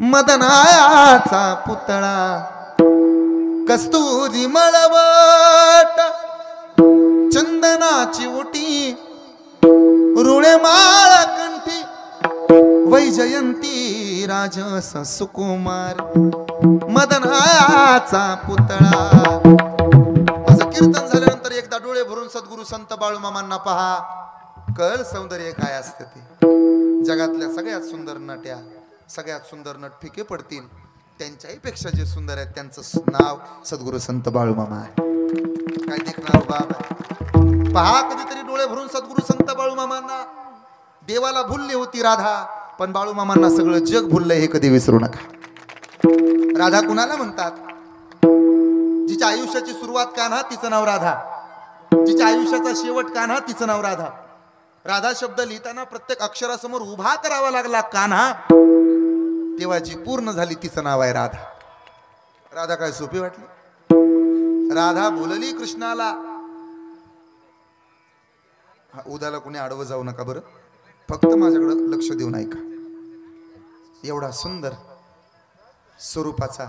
मदनाचा पुतळा. कस्तुरी मळवट. चंदनाची ओटी. रुळे माळ कंठी. वैजयंती राजस सुकुमार. मदनाचा पुतळा. असं कीर्तन झाल्यानंतर एकदा डोळे भरून सद्गुरु संत बाळूमामांना पहा. कळ सौंदर्य काय असते ते. जगातल्या सगळ्यात सुंदर नट्या सगळ्यात सुंदर नट फिके पडतील. त्यांच्याही पेक्षा जे सुंदर आहेत त्यांचं नाव सद्गुरु संत बाळूमामा आहे. काय देखणार बाबा. पहा कधीतरी डोळे भरून सद्गुरु संत बाळूमामांना. देवाला भुलली होती राधा पण बाळूमामांना सगळं जग भुललंय हे कधी विसरू नका. राधा कुणाला म्हणतात? जिच्या आयुष्याची सुरुवात कान्हा तिचं नाव राधा. जिच्या आयुष्याचा शेवट कान्हा तिचं नाव राधा. राधा शब्द लिहिताना प्रत्येक अक्षरासमोर उभा करावा लागला कान्हा. तेव्हा जी पूर्ण झाली तिचं नाव आहे राधा. राधा काय सोपी वाटली? राधा बोलली कृष्णाला. उद्याला कोणी आडवं जाऊ नका बरं. फक्त माझ्याकडे लक्ष देऊन ऐका. एवढा सुंदर स्वरूपाचा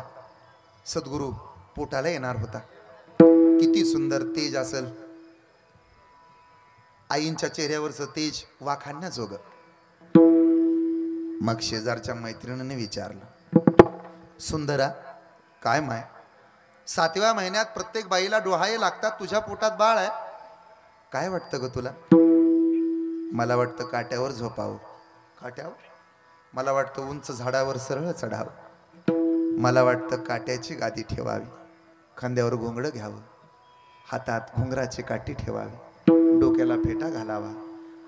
सद्गुरु पोटाला येणार होता. किती सुंदर तेज असेल. आईंच्या चेहऱ्यावरचं तेज वाखाणण्याजोगं. मग शेजारच्या मैत्रिणीने विचारलं, सुंदरा काय माय 7व्या महिन्यात प्रत्येक बाईला डोहाळे लागतात. तुझ्या पोटात बाळ आहे. काय वाटतं ग तुला? मला वाटतं काट्यावर झोपावं. काट्यावर? मला वाटतं उंच झाडावर सरळ चढावं. मला वाटतं काट्याची गादी ठेवावी. खांद्यावर घोंगडं घ्यावं. हातात घुंगराची काठी ठेवावी. डोक्याला फेटा घालावा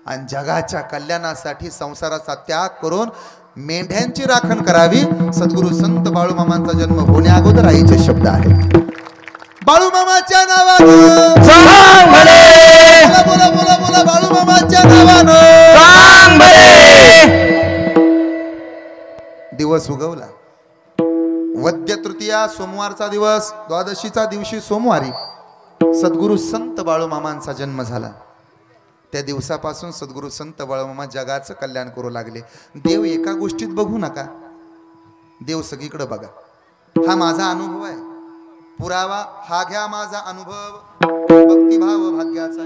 आणि जगाच्या कल्याणासाठी संसाराचा त्याग करून मेंढ्यांची राखण करावी. सद्गुरु संत बाळूमामांचा जन्म होण्या अगोदर आईचे शब्द आहेत. बाळूमामाच्या नावानं बोला बोला बोला बोला. बाळूमामाच्या नावानं दिवस उगवला. वद्य तृतीया सोमवारचा दिवस. द्वादशीचा दिवशी सोमवारी सद्गुरु संत बाळूमामांचा जन्म झाला. त्या दिवसापासून सद्गुरु संत बाळूमामा जगाचं कल्याण करू लागले. देव एका गोष्टीत बघू नका. देव सगळीकडे बघा. हा माझा अनुभव आहे. पुरावा हा घ्या माझा अनुभव. भक्तिभाव भाग्याचा.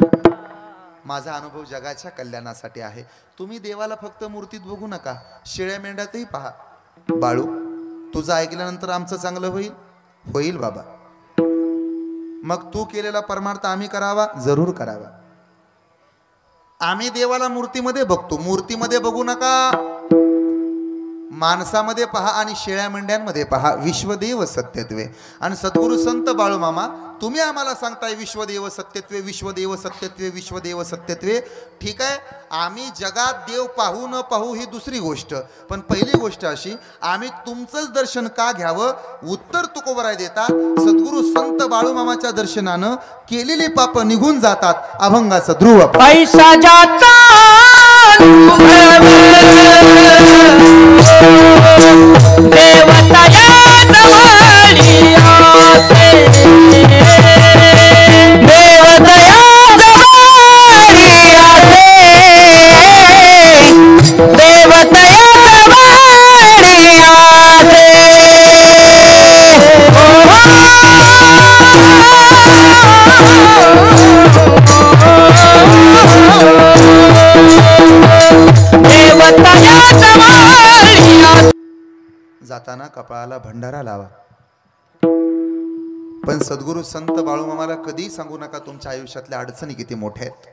माझा अनुभव जगाच्या कल्याणासाठी आहे. तुम्ही देवाला फक्त मूर्तीत बघू नका. शेळ्या मेंढ्यातही पहा. बाळू तुझं ऐकल्यानंतर आमचं चांगलं होईल. होईल बाबा. मग तू केलेला परमार्थ आम्ही करावा. जरूर करावा. आम्ही देवाला मूर्तीमध्ये बघतो. मूर्तीमध्ये बघू नका. माणसामध्ये पहा आणि शेळ्या मेंढ्यांमध्ये पहा विश्वदेव सत्यत्वे. आणि सद्गुरू संत बाळूमामा तुम्ही आम्हाला सांगताय विश्वदेव सत्यत्वे, विश्वदेव सत्यत्वे, विश्वदेव सत्यत्वे. ठीक आहे, आम्ही जगात देव पाहू न पाहू ही दुसरी गोष्ट, पण पहिली गोष्ट अशी, आम्ही तुमचंच दर्शन का घ्यावं? उत्तर तुकोबराय देतात, सद्गुरू संत बाळूमामाच्या दर्शनानं केलेली पाप निघून जातात. अभंगाचं ध्रुव पैसा जाता देवता या जवळी आसे, देवता या जवळी आसे, देवता या जवळी आसे. देवता या जवळी आसे. जाताना कपाळाला भंडारा लावा. पण सद्गुरू संत बाळूमामाला कधी सांगू नका तुमच्या आयुष्यातल्या अडचणी किती मोठ्या आहेत.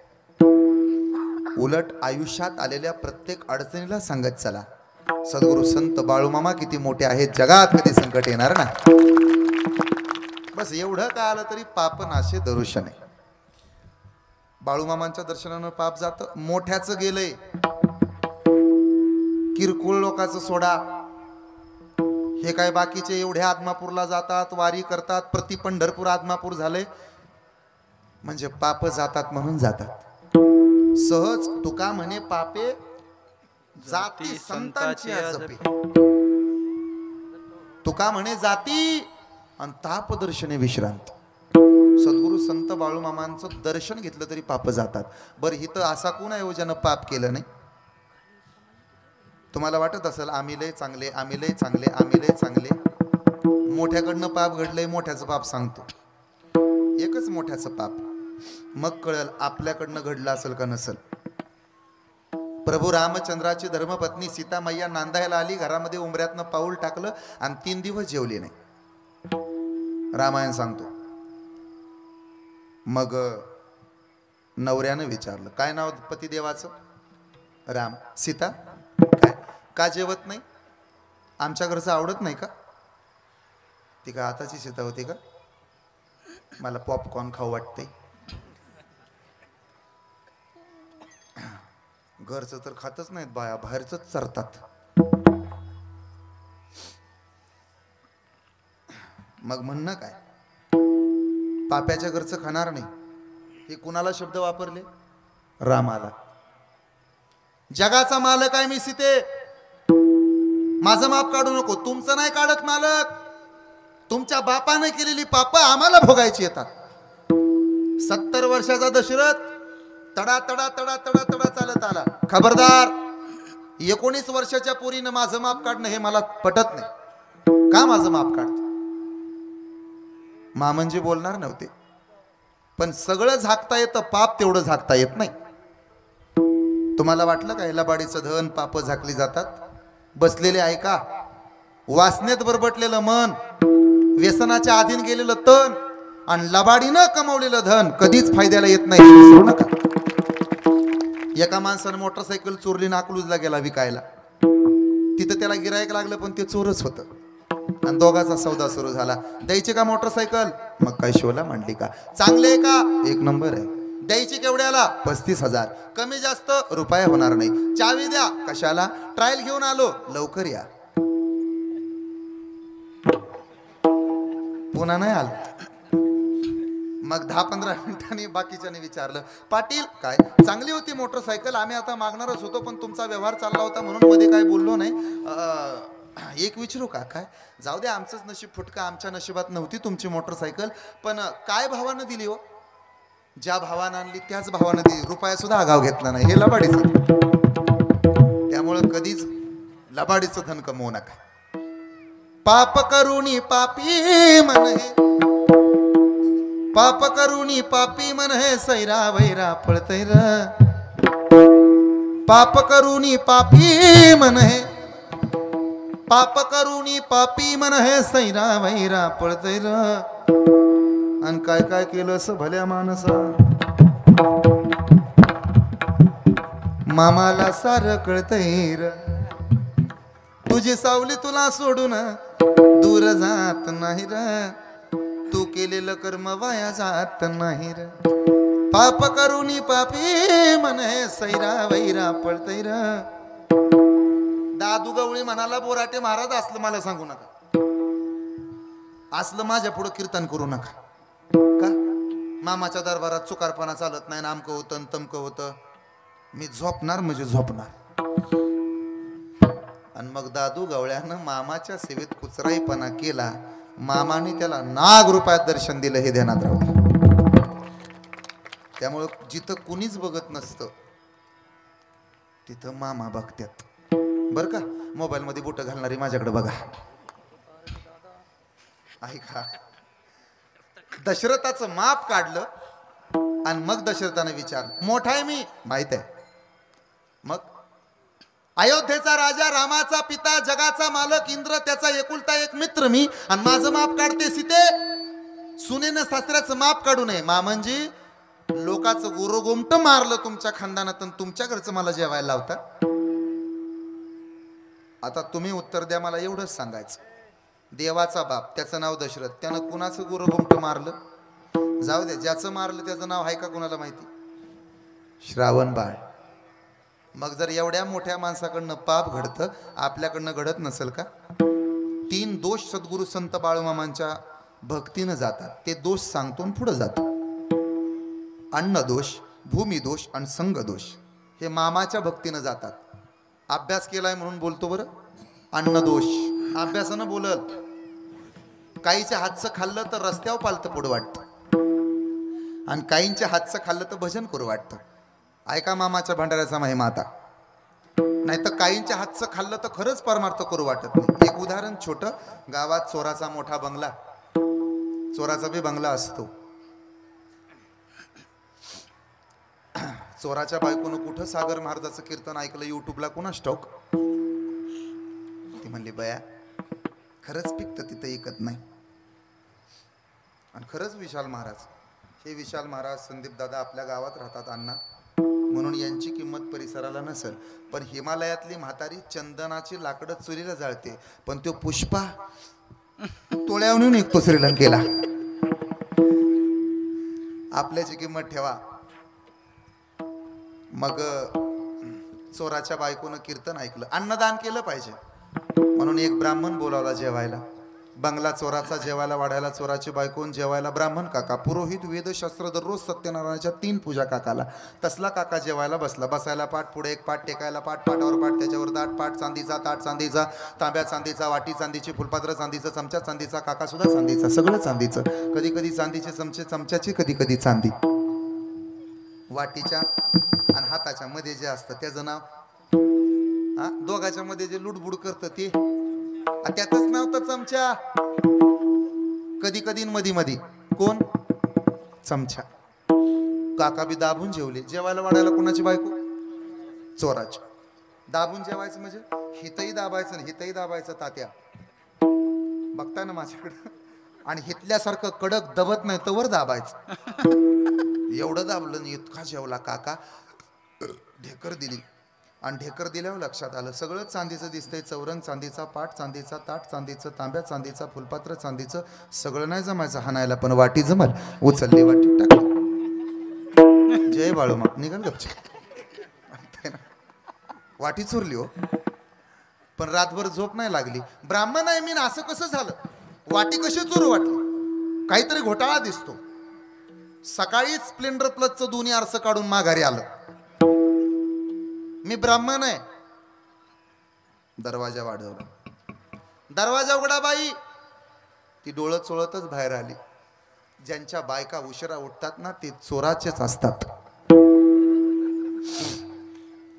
उलट आयुष्यात आलेल्या प्रत्येक अडचणीला सांगत चला, सद्गुरू संत बाळूमामा किती मोठे आहेत, जगात कधी संकट येणार ना. बस एवढं काय आलं तरी पाप नाशे दरुशन आहे. बाळूमामांच्या दर्शनानं पाप जातं. मोठ्याचं गेलंय, किरकोळ लोकांचं सोडा. हे काय बाकीचे एवढे आदमापूरला जातात, वारी करतात, प्रति पंढरपूर आदमापूर झाले म्हणजे पाप जातात म्हणून जातात. सहज तुका म्हणे पापे जाती संतांची जपे. तुका म्हणे जाती आणि ताप दर्शने विश्रांत. सद्गुरू संत बाळूमामांचं दर्शन घेतलं तरी पाप जातात. बरं इथं असा कोण आहे ज्यानं पाप केलं नाही? तुम्हाला वाटत असेल आम्ही लय चांगले, आम्ही लय चांगले, आम्ही लय चांगले. मोठ्याकडनं पाप घडलंय, मोठ्याचं पाप सांगतो. एकच मोठ्याचं पाप, मग कळल आपल्याकडनं घडलं असेल का नसेल. प्रभू रामचंद्राची धर्मपत्नी सीता मैया नांदायला आली, घरामध्ये उंबऱ्यातनं पाऊल टाकलं आणि 3 दिवस जेवली नाही. रामायण सांगतो. मग नवऱ्यानं विचारलं, काय नाव पतिदेवाचं? राम. सीता काय का जेवत नाही? आमच्या घरचं आवडत नाही का? ती का आताची सीता होती का? मला पॉपकॉर्न खाऊ वाटते. घरचं तर खातच नाहीत बाया, बाहेरच चरतात. मग म्हणणं काय, पाप्याच्या घरचं खाणार नाही. हे कुणाला शब्द वापरले? रामाला. जगाचा मालक आहे मी सीते, माझं माप काढू नको. तुमचं नाही काढत मालक, तुमच्या बापाने केलेली पाप आम्हाला भोगायची येतात. 70 वर्षाचा दशरथ तडा तडा तडा तडा तडा चालत आला. खबरदार, 19 वर्षाच्या पोरीनं माझं माप काढणं हे मला पटत नाही. का माझं माप काढत? मामंजी बोलणार नव्हते, पण सगळं झाकता येतं, पाप तेवढं झाकता येत नाही. तुम्हाला वाटलं का लबाडीचं धन पाप झाकली जातात? बसलेले आहे का? वासनेत बरबटलेलं मन, व्यसनाच्या अधीन गेलेलं तन आणि लबाडीनं कमवलेलं धन कधीच फायद्याला येत नाही, विसरू नका. एका माणसानं मोटरसायकल चोरली, नाकलूजला गेला विकायला. तिथं त्याला गिरायक लागलं, पण ते चोरच होतं. आणि दोघाचा सौदा सुरू झाला. द्यायची का मोटरसायकल? मग काय शोला मांडली का? चांगले आहे का? 1 नंबर आहे. द्यायची केवढ्याला? 35,000. कमी जास्त रुपया होणार नाही. चावी द्या. कशाला? ट्रायल घेऊन आलो, लवकर या. पुन्हा नाही आलं. मग 10-15 मिनिटांनी बाकीच्याने विचारलं, पाटील काय चांगली होती मोटरसायकल, आम्ही आता मागणारच होतो, पण तुमचा व्यवहार चालला होता म्हणून मध्ये काय बोललो नाही. एक विचारू का? काय जाऊ दे, आमचंच नशीब फुटका, आमच्या नशिबात नव्हती तुमची मोटरसायकल. पण काय भावानं दिली हो? ज्या भावानं आणली त्याच भावानं दिली, रुपया सुद्धा आगाव घेतला नाही. हे लबाडीचं. त्यामुळं कधीच लबाडीचं धन कमवू नका. पाप करुणी पापी मन हे, पाप करुणी पापी मन हे, सैरा वैरा पळतय र. पाप करुणी पापी मन हे, पाप करुणी पापी मन हे, सैरा वैरा पळतय र. आणि काय काय केलं असं भल्या माणसा, मामाला सारं कळतय र. तुझी सावली तुला सोडून दूर जात नाही र, तू केलेलं कर्म वाया जात नाही र, पाप करुणी पापी म्हणे सैरा वैरा पळतय र. दादू गवळी म्हणाला बोराटे महाराज असलं मला सांगू नका, असलं माझ्या पुढं कीर्तन करू नका. का मामाच्या दरबारात चुकारपणा चालत नाही, नामकं होतं तमकं होतं. मी झोपणार म्हणजे झोपणार. आणि मग दादू गवळ्यानं मामाच्या सेवेत कुचराईपणा केला, मामाने त्याला नाग रुपयात दर्शन दिलं हे ध्यानात राहू दे. त्यामुळं जिथं कुणीच बघत नसतं तिथं मामा बघतात बर का. मोबाईल मध्ये बोट घालणारी माझ्याकडे बघा. ऐका, दशरथाचं माप काढलं आणि मग दशरथाने विचारलं, मोठा आहे मी माहित आहे, मग अयोध्येचा राजा, रामाचा पिता, जगाचा मालक इंद्र, त्याचा एकुलता एक मित्र मी, आणि माझं माप काढते सीते. सुनेनं सासऱ्याचं माप काढू नये. मा म्हणजे लोकांचं गोरोगोमट मारलं तुमच्या खानदानात, तुमच्या घरचं मला जेवायला लावता. आता तुम्ही उत्तर द्या, मला एवढंच सांगायचं. देवाचा बाप, त्याचं नाव दशरथ, त्यानं कुणाचं गोरोगोमट मारलं? जाऊ दे, ज्याचं मारलं त्याचं नाव आहे का कुणाला माहिती? श्रावण बाळ. मग जर एवढ्या मोठ्या माणसाकडनं पाप घडतं, आपल्याकडनं घडत नसेल का? 3 दोष सद्गुरु संत बाळूमामांच्या भक्तीनं जातात. ते दोष सांगतो आणि पुढे जातो. अन्न दोष, भूमी दोष आणि संग दोष हे मामाच्या भक्तीनं जातात. अभ्यास केलाय म्हणून बोलतो बरं. अन्न दोष अभ्यासानं बोलल. काहीच्या हातचं खाल्लं तर रस्त्यावर पालतं पुढं वाटतं, आणि काहींच्या हातचं खाल्लं तर भजन करू वाटतं. ऐका मामाच्या भंडाऱ्याचा महिमा आता. नाही तर काहींच्या हातचं खाल्लं तर खरंच परमार्थ करू वाटत नाही. एक उदाहरण छोटं. गावात चोराचा मोठा बंगला, चोराचा बी बंगला असतो. चोराच्या बायकोनं कुठं सागर महाराजाचं कीर्तन ऐकलं युट्यूबला, कुणास ठाऊक. ती म्हणली, बया खरंच पिकतं तिथं ऐकत नाही. आणि खरंच विशाल महाराज, हे विशाल महाराज संदीप दादा आपल्या गावात राहतात अण्णा, म्हणून यांची किंमत परिसराला नसेल. पण हिमालयातली म्हातारी चंदनाची लाकडं चुलीला जाळते, पण तो पुष्पा तोळ्यावरून निघतो श्रीलंकेला. आपल्याची किंमत ठेवा. मग चोराच्या बायकोनं कीर्तन ऐकलं. अन्नदान केलं पाहिजे म्हणून एक ब्राह्मण बोलावला जेवायला. बंगला चोराचा जेवायला वाढायला, चोराची बायकोन जेवायला ब्राह्मण काका, पुरोहित, वेदशास्त्र, दररोज सत्यनारायणाच्या 3 पूजा काकाला. तसला काका जेवायला बसला. बसायला पाठ, पुढे एक पाठ, टेकायला पाठ, पाठावर पाठ, त्याच्यावर दाट पाठ, चांदीचा ताट चांदीचा, तांब्या चांदीचा, वाटी चांदीची, फुलपात्र चांदीचं, चमचा चांदीचा, काका सुद्धा चांदीचा, सगळं चांदीचं. कधी कधी चांदीचे चमचे चमच्याची, कधी कधी चांदी. वाटीच्या आणि हाताच्या मध्ये जे असतं त्याचं नाव, दोघाच्या मध्ये जे लुडबुड करतं ते त्याचंच नाव तर चमचा. कधी कधी मधी मधी कोण? चमचा. काका बी दाबून जेवले. जेवायला वाढायला कोणाची बायको? चोराची. दाबून जेवायचं म्हणजे हितही दाबायचं आणि हितही दाबायचं. तात्या बघताय ना माझ्याकडं. आणि हितल्यासारखं कडक दबत नाही तर वर दाबायचं. एवढं दाबलं नाही, इतका जेवला काका. ढेकर दिली, आणि ढेकर दिल्यावर लक्षात आलं सगळं चांदीचं दिसतंय. चौरंग चांदीचा, पाठ चांदीचा, ताट चांदीचं, तांब्या चांदीचा, फुलपात्र चांदीचं. सगळं नाही जमायचं हाणायला, पण वाटी जमल. उचलली वाटी, टाकली. जय बाळूमा. निघाल गपचे. वाटी चोरली हो, पण रातभर झोप नाही लागली. ब्राह्मण आहे मी, असं कसं झालं? वाटी कशी चोरू वाटली? काहीतरी घोटाळा दिसतो. सकाळीच स्प्लेंडर प्लसचं दोन्ही आरसं काढून माघारी आलं. मी ब्राह्मण आहे. दरवाजा वाढवला. दरवाजा उघडा बाई. ती डोळं चोळतच बाहेर आली. ज्यांच्या बायका उशिरा उठतात ना ते चोराचेच असतात.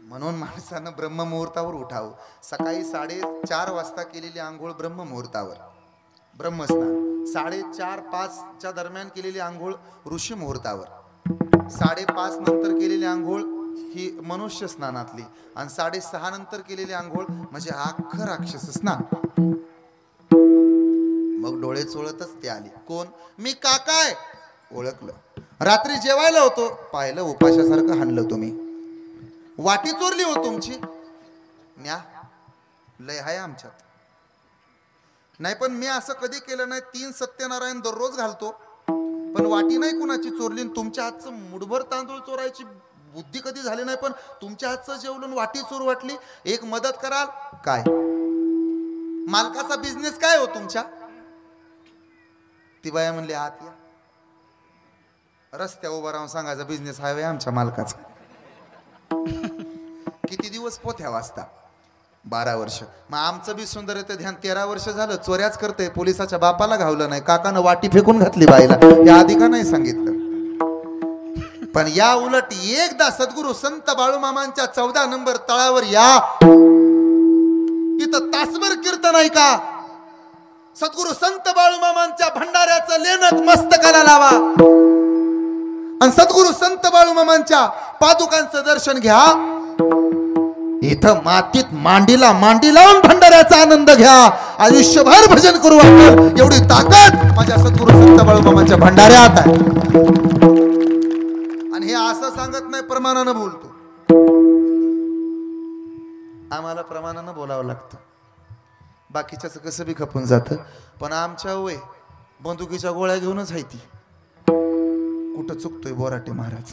म्हणून माणसानं ब्रह्ममुहूर्तावर उठावं. सकाळी 4:30 वाजता केलेली आंघोळ ब्रह्ममुहूर्तावर, ब्रह्मस्नान. 4:30-5च्या दरम्यान केलेली आंघोळ ऋषी मुहूर्तावर. 5:30 नंतर केलेली आंघोळ ही मनुष्य स्नानातली, आणि 6:30 नंतर केलेली आंघोळ म्हणजे अख्खं राक्षस स्नान. मग डोळे चोळतच ते आली. कोण? मी काकाय. ओळखलं. रात्री जेवायला होतो, पाहिलं उपाशासारखं हाणलं तुम्ही. वाटी चोरली हो तुमची. न्या लय आहे आमच्यात. नाही पण मी असं कधी केलं नाही. 3 सत्यनारायण दररोज घालतो, पण वाटी नाही कुणाची चोरली. तुमच्या हातचं मुठभर तांदूळ चोरायची बुद्धी कधी झाली नाही, पण तुमच्या हातचं जेवलं वाटी चोर वाटली. एक मदत कराल काय? मालकाचा बिझनेस काय हो तुमच्या? ती बाया म्हणली आत या. रस्त्या उभा राहून सांगायचा बिझनेस हायवे आमच्या मालकाचा. किती दिवस पोथ्या वाजता? 12 वर्ष. मग आमचं बी सुंदर येतं ध्यान. 13 वर्ष झालं चोऱ्याच करते. पोलिसाच्या बापाला घावलं नाही. काकानं वाटी फेकून घातली बाईला. या आधी का नाही सांगितलं? पण या उलट एकदा सद्गुरू संत बाळूमामांच्या 14 नंबर तळावर या. तिथं तासभर कीर्तन आहे का? सद्गुरू संत बाळूमामांच्या भंडाऱ्याचं लेणत मस्तकाला लावा आणि सद्गुरू संत बाळूमामांच्या पादुकांचं दर्शन घ्या. इथं मातीत मांडीला मांडी लावून भंडाऱ्याचा आनंद घ्या. आयुष्यभर भजन करू आपण. एवढी ताकद माझ्या सद्गुरू संत बाळूमामांच्या भंडाऱ्यात आहे. आणि हे असं सांगत नाही, प्रमाणानं बोलतो. आम्हाला प्रमाणानं बोलावं लागतं. बाकीच्याच कसं बी खपून जातं, पण आमच्या वय बंदुकीच्या गोळ्या घेऊनच आहे ती. कुठं चुकतोय बोराटे महाराज.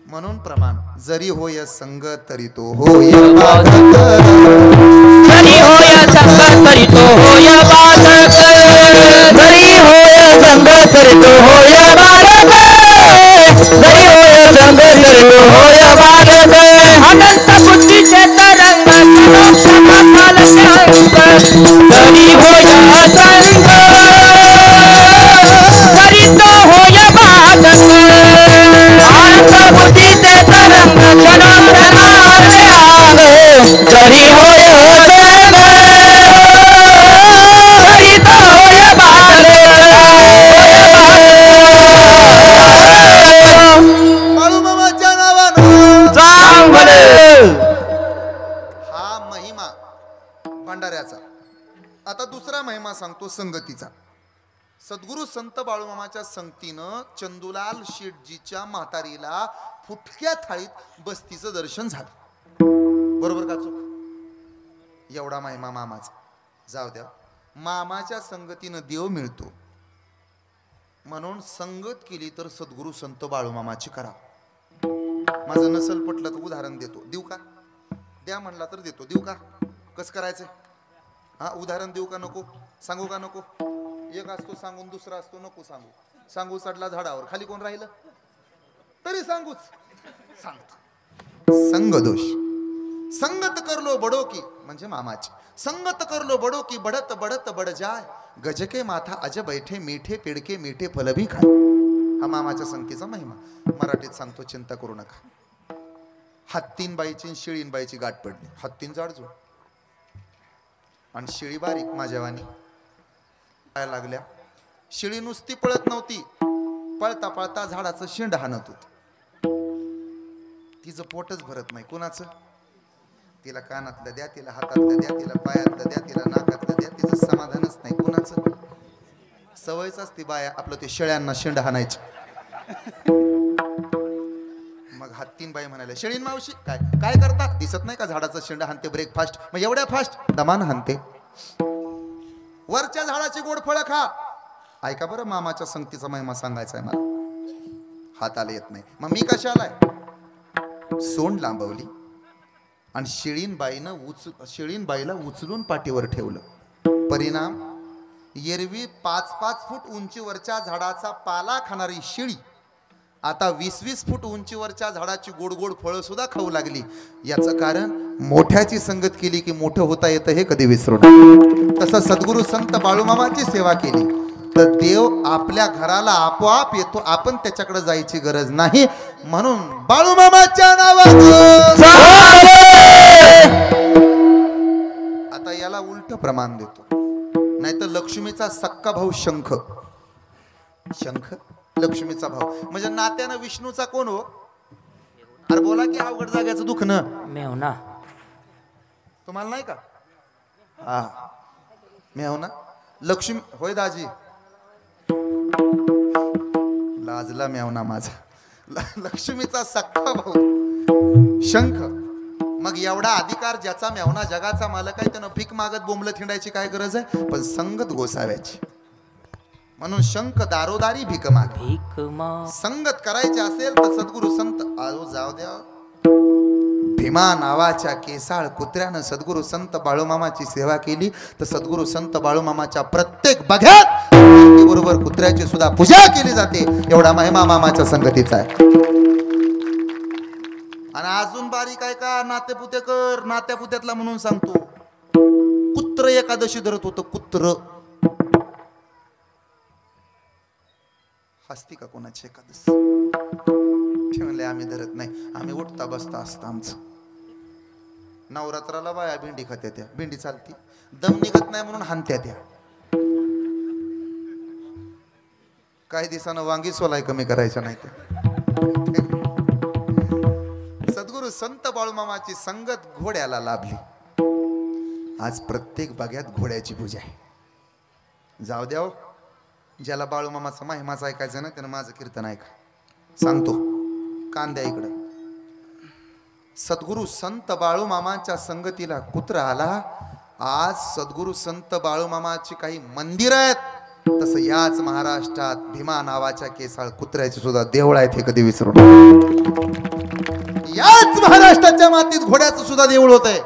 म्हणून प्रमाण. जरी होय संग तरी तो होय बाधक. जरी होय संग तरी तो होय बाधक. जरी होय संग तरी तो होय बाधक. जरी होय संग तरी तो होय बाधक. अनंत बुद्धीचे तरंग समपाल अंग. जरी होय संग तरी तो होय बाधक. अनंत बुद्धीचे तरंग क्षणोक्षणाचे आग. जरी होय संग तरी तो होय बाधक. बाळूमामाच्या नावानं चांगले. हा महिमा भंडाऱ्याचा. आता दुसरा महिमा सांगतो संगतीचा. सद्गुरू संत बाळूमामाच्या संगतीनं चंदूलाल शेठजीच्या म्हातारीला फुटक्या थाळीत बस्तीचं दर्शन झालं. बरोबर का चूक? एवढा महिमा मामाचा. जाऊ द्या, मामाच्या संगतीनं देव मिळतो. म्हणून संगत केली तर सद्गुरू संत बाळूमामाची करा. माझं नसल पटलं तर उदाहरण देतो. देऊ का? द्या म्हणला तर देतो. देऊ का? कसं करायचं? हा, उदाहरण देऊ का नको? सांगू का नको? एक असतो सांगून, दुसरा असतो नको सांगू. सांगू चढला झाडावर, खाली कोण राहिलं तरी सांगूच. सांगतो. संग दोष. संगत करलो बडो की म्हणजे मामाची. संगत करलो बडो की बढत बढत बड जाय. गजके माथा अज बैठे मीठे पिडके मीठे फल भी खाय. हा मामाच्या संगतीचा महिमा. मराठीत सांगतो, चिंता करू नका. हत्तीन बाईची शिळीन बाईची गाठ पडली. हत्तीन जाडजूड आणि शिळी बारीक माझ्यावानी. काय लागल्या? शिळी नुसती पळत नव्हती, पळता पळता झाडाचं शेंड हाणत होत. तिचं पोटच भरत नाही. कुणाचं? तिला कानातलं द्या, तिला हातातलं द्या, तिला पायातलं द्या, तिला नाकातलं द्या, तिचं समाधानच नाही. कुणाचं? सवयच असते बाया आपलं ते शेळ्यांना शेंड हाणायची. मग हत्तीन बाई म्हणाले, शेळीन मावशी काय काय करता? दिसत नाही का झाडाचं शेंड हाणते ब्रेकफास्ट? मग एवढ्या फास्ट दमान हाणते. वरच्या झाडाची गोड फळं खा. ऐका बरं, मामाच्या संगतीचा महिमा सांगायचा आहे मला. हाताला येत नाही. मग मी कशाला? सोंड लांबवली आणि शेळीन बाईला उचलून पाठीवर ठेवलं. परिणाम, एरवी 5-5 फूट उंचीवरच्या झाडाचा पाला खाणारी शेळी आता 20-20 फूट उंचीवरच्या झाडाची गोड गोड फळं सुद्धा खाऊ लागली. याचं कारण, मोठ्याची संगत केली की मोठं होता येतं हे कधी विसरू नका. तसं सद्गुरू संत बाळूमामाची सेवा केली तर देव आपल्या घराला आपोआप येतो. आपण त्याच्याकडे जायची गरज नाही. म्हणून बाळूमामाच्या नावानं. आता याला उलट प्रमाण देतो. नाहीतर लक्ष्मीचा सक्का भाऊ शंख. शंख लक्ष्मीचा भाऊ म्हणजे नात्यानं विष्णूचा कोण हो? अरे बोला की अवघड जाग्याचं दुखणं. मेवना. तुम्हाला नाही का? हा, मेवना लक्ष्मी होय दाजी. लाजला मेवना माझा. लक्ष्मीचा सक्का भाऊ शंख मग एवढा अधिकार ज्याचा मेवना जगाचा मालक आहे त्यानं भीक मागत बोंबलं थिंडायची काय गरज आहे? पण संगत गोसाव्याची. म्हणून शंख दारोदारी भीक माग. संगत करायची असेल तर सद्गुरु संत आलो जाऊ द्या. भीमा नावाच्या केसाळ कुत्र्यानं सद्गुरु संत बाळूमामाची सेवा केली तर सद्गुरु संत बाळूमामाच्या प्रत्येक बघ्यात बरोबर कुत्र्याची सुद्धा पूजा केली जाते. एवढा महिमा मामाच्या संगतीचा आहे. आणि अजून बारीक आहे का नातेपुते कर. नात्यापुत्यातला म्हणून सांगतो, कुत्र एकादशी धरत होतं. कुत्र हसती का कोणाची एकादशी? ते म्हणले आम्ही धरत नाही, आम्ही उठता बसता असतं आमचं. नवरात्राला बाया भेंडी खात्या, त्या भेंडी चालती, दम निघत नाही म्हणून हानत्या त्या. काही दिवसानं वांगी सोलाय कमी करायच्या नाही त्या. सद्गुरु संत बाळूमामाची संगत घोड्याला लाभली. आज प्रत्येक बाग्यात घोड्याची पूजा आहे. जाऊ द्या, ज्याला बाळूमामाचा महिमाच ऐकायचा ना त्यानं माझं कीर्तन ऐका. सांगतो, कान द्या इकडं. सद्गुरु संत बाळूमामाच्या संगतीला कुत्रा आला. आज सद्गुरु संत बाळूमामाची काही मंदिर आहेत, तसं याच महाराष्ट्रात भीमा नावाच्या केसाळ कुत्र्याचे सुद्धा देऊळ आहेत. हे कधी विसरू नका. याच महाराष्ट्राच्या मातीत घोड्याचं सुद्धा देऊळ होत आहे.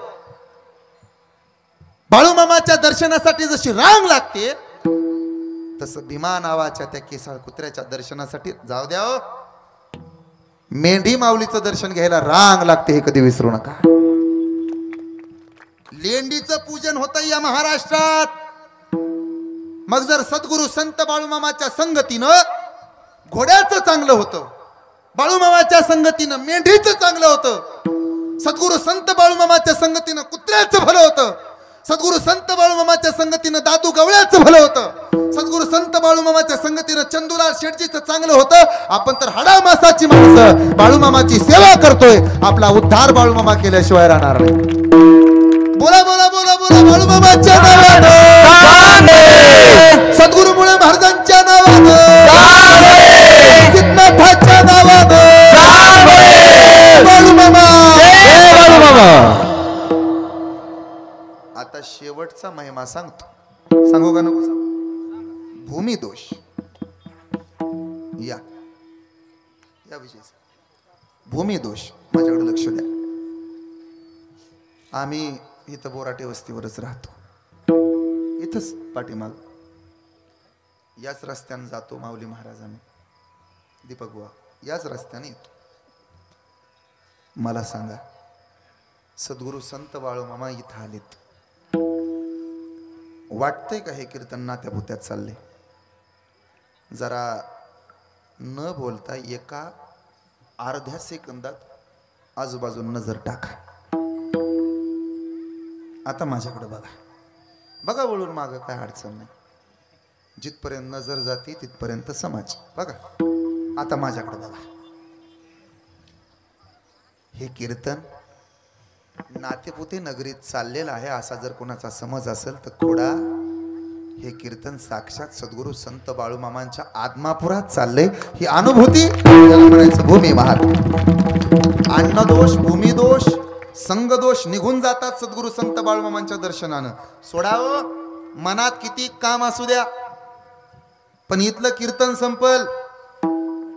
बाळूमामाच्या दर्शनासाठी जशी रांग लागते तसं भीमा नावाच्या त्या केसाळ कुत्र्याच्या दर्शनासाठी जाऊ द्या, मेंढी माऊलीचं दर्शन घ्यायला रांग लागते. हे कधी विसरू नका. लेंडीचं पूजन होतं या महाराष्ट्रात. मग जर सद्गुरु संत बाळूमामाच्या संगतीनं घोड्याचं चांगलं होतं, बाळूमामाच्या संगतीनं मेंढीचं चांगलं होतं, सद्गुरु संत बाळूमामाच्या संगतीनं कुत्र्याचं भलं होतं, सद्गुरु संत बाळूमामाच्या संगतीनं दादू गवळ्याचं भलं होतं, सद्गुरु संत बाळूमामाच्या संगतीनं चंदूलाल शेटजीचं चांगलं होतं. आपण तर हाडामासाची माणसं बाळूमामाची सेवा करतोय. आपला उद्धार बाळूमामा केल्याशिवाय राहणार नाही. बोला बोला बोला बोला बाळूमामाच्या नावानं, सद्गुरुमुळे महाराजांच्या नावानं, सिद्धनाथाच्या नावानं, बाळूमामा. आता शेवटचा महिमा सांगतो. सांगू का नको? भूमिदोष. या विषयी भूमिदोष माझ्याकडे लक्ष द्या. आम्ही इथं बोराटे वस्तीवरच राहतो. इथंच पाठीमाग याच रस्त्याने जातो. माऊली महाराजांनी दीपक बुवा याच रस्त्याने येतो. मला सांगा, सद्गुरु संत बाळूमामा इथं आलेत. वाटतंय का हे कीर्तन नात्यापुत्यात चालले? जरा न बोलता एका अर्ध्या सेकंदात आजूबाजून नजर टाका. आता माझ्याकडे बघा. बघा वळून मागं, काय अडचण नाही. जिथपर्यंत नजर जाते तिथपर्यंत समाज. बघा आता माझ्याकडे बघा. हे कीर्तन नातेपुते नगरीत चाललेलं आहे असा जर कोणाचा समज असेल तर खोडा. हे कीर्तन साक्षात सद्गुरु संत बाळूमामांच्या आत्मापुरात चाललंय. ही अनुभूती म्हणायचं भूमी महार. अन्नदोष, भूमिदोष, संगदोष निघून जातात सद्गुरु संत बाळूमामांच्या दर्शनानं. सोडावं, मनात किती काम असू द्या, पण इथलं कीर्तन संपल.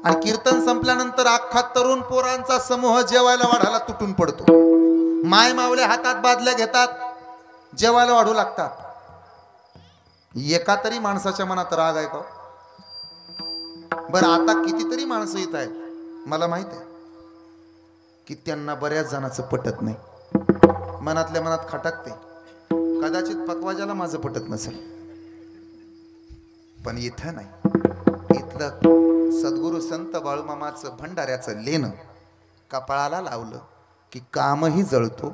आणि कीर्तन संपल्यानंतर अख्खा तरुण पोरांचा समूह जेवायला वाढायला तुटून पडतो. माय मावले हातात बादल्या घेतात, जेवायला वाढू लागतात. एका तरी माणसाच्या मनात राग आहे का? बरं, आता कितीतरी माणसं येत आहेत, मला माहित आहे की त्यांना बऱ्याच जणांचं पटत नाही. मनातल्या मनात खटकते. कदाचित पकवाजाला माझं पटत नसेल, पण इथं नाही. इथलं सद्गुरु संत बाळूमामाचं भंडाऱ्याचं लेणं कपाळाला लावलं की कामही जळतो,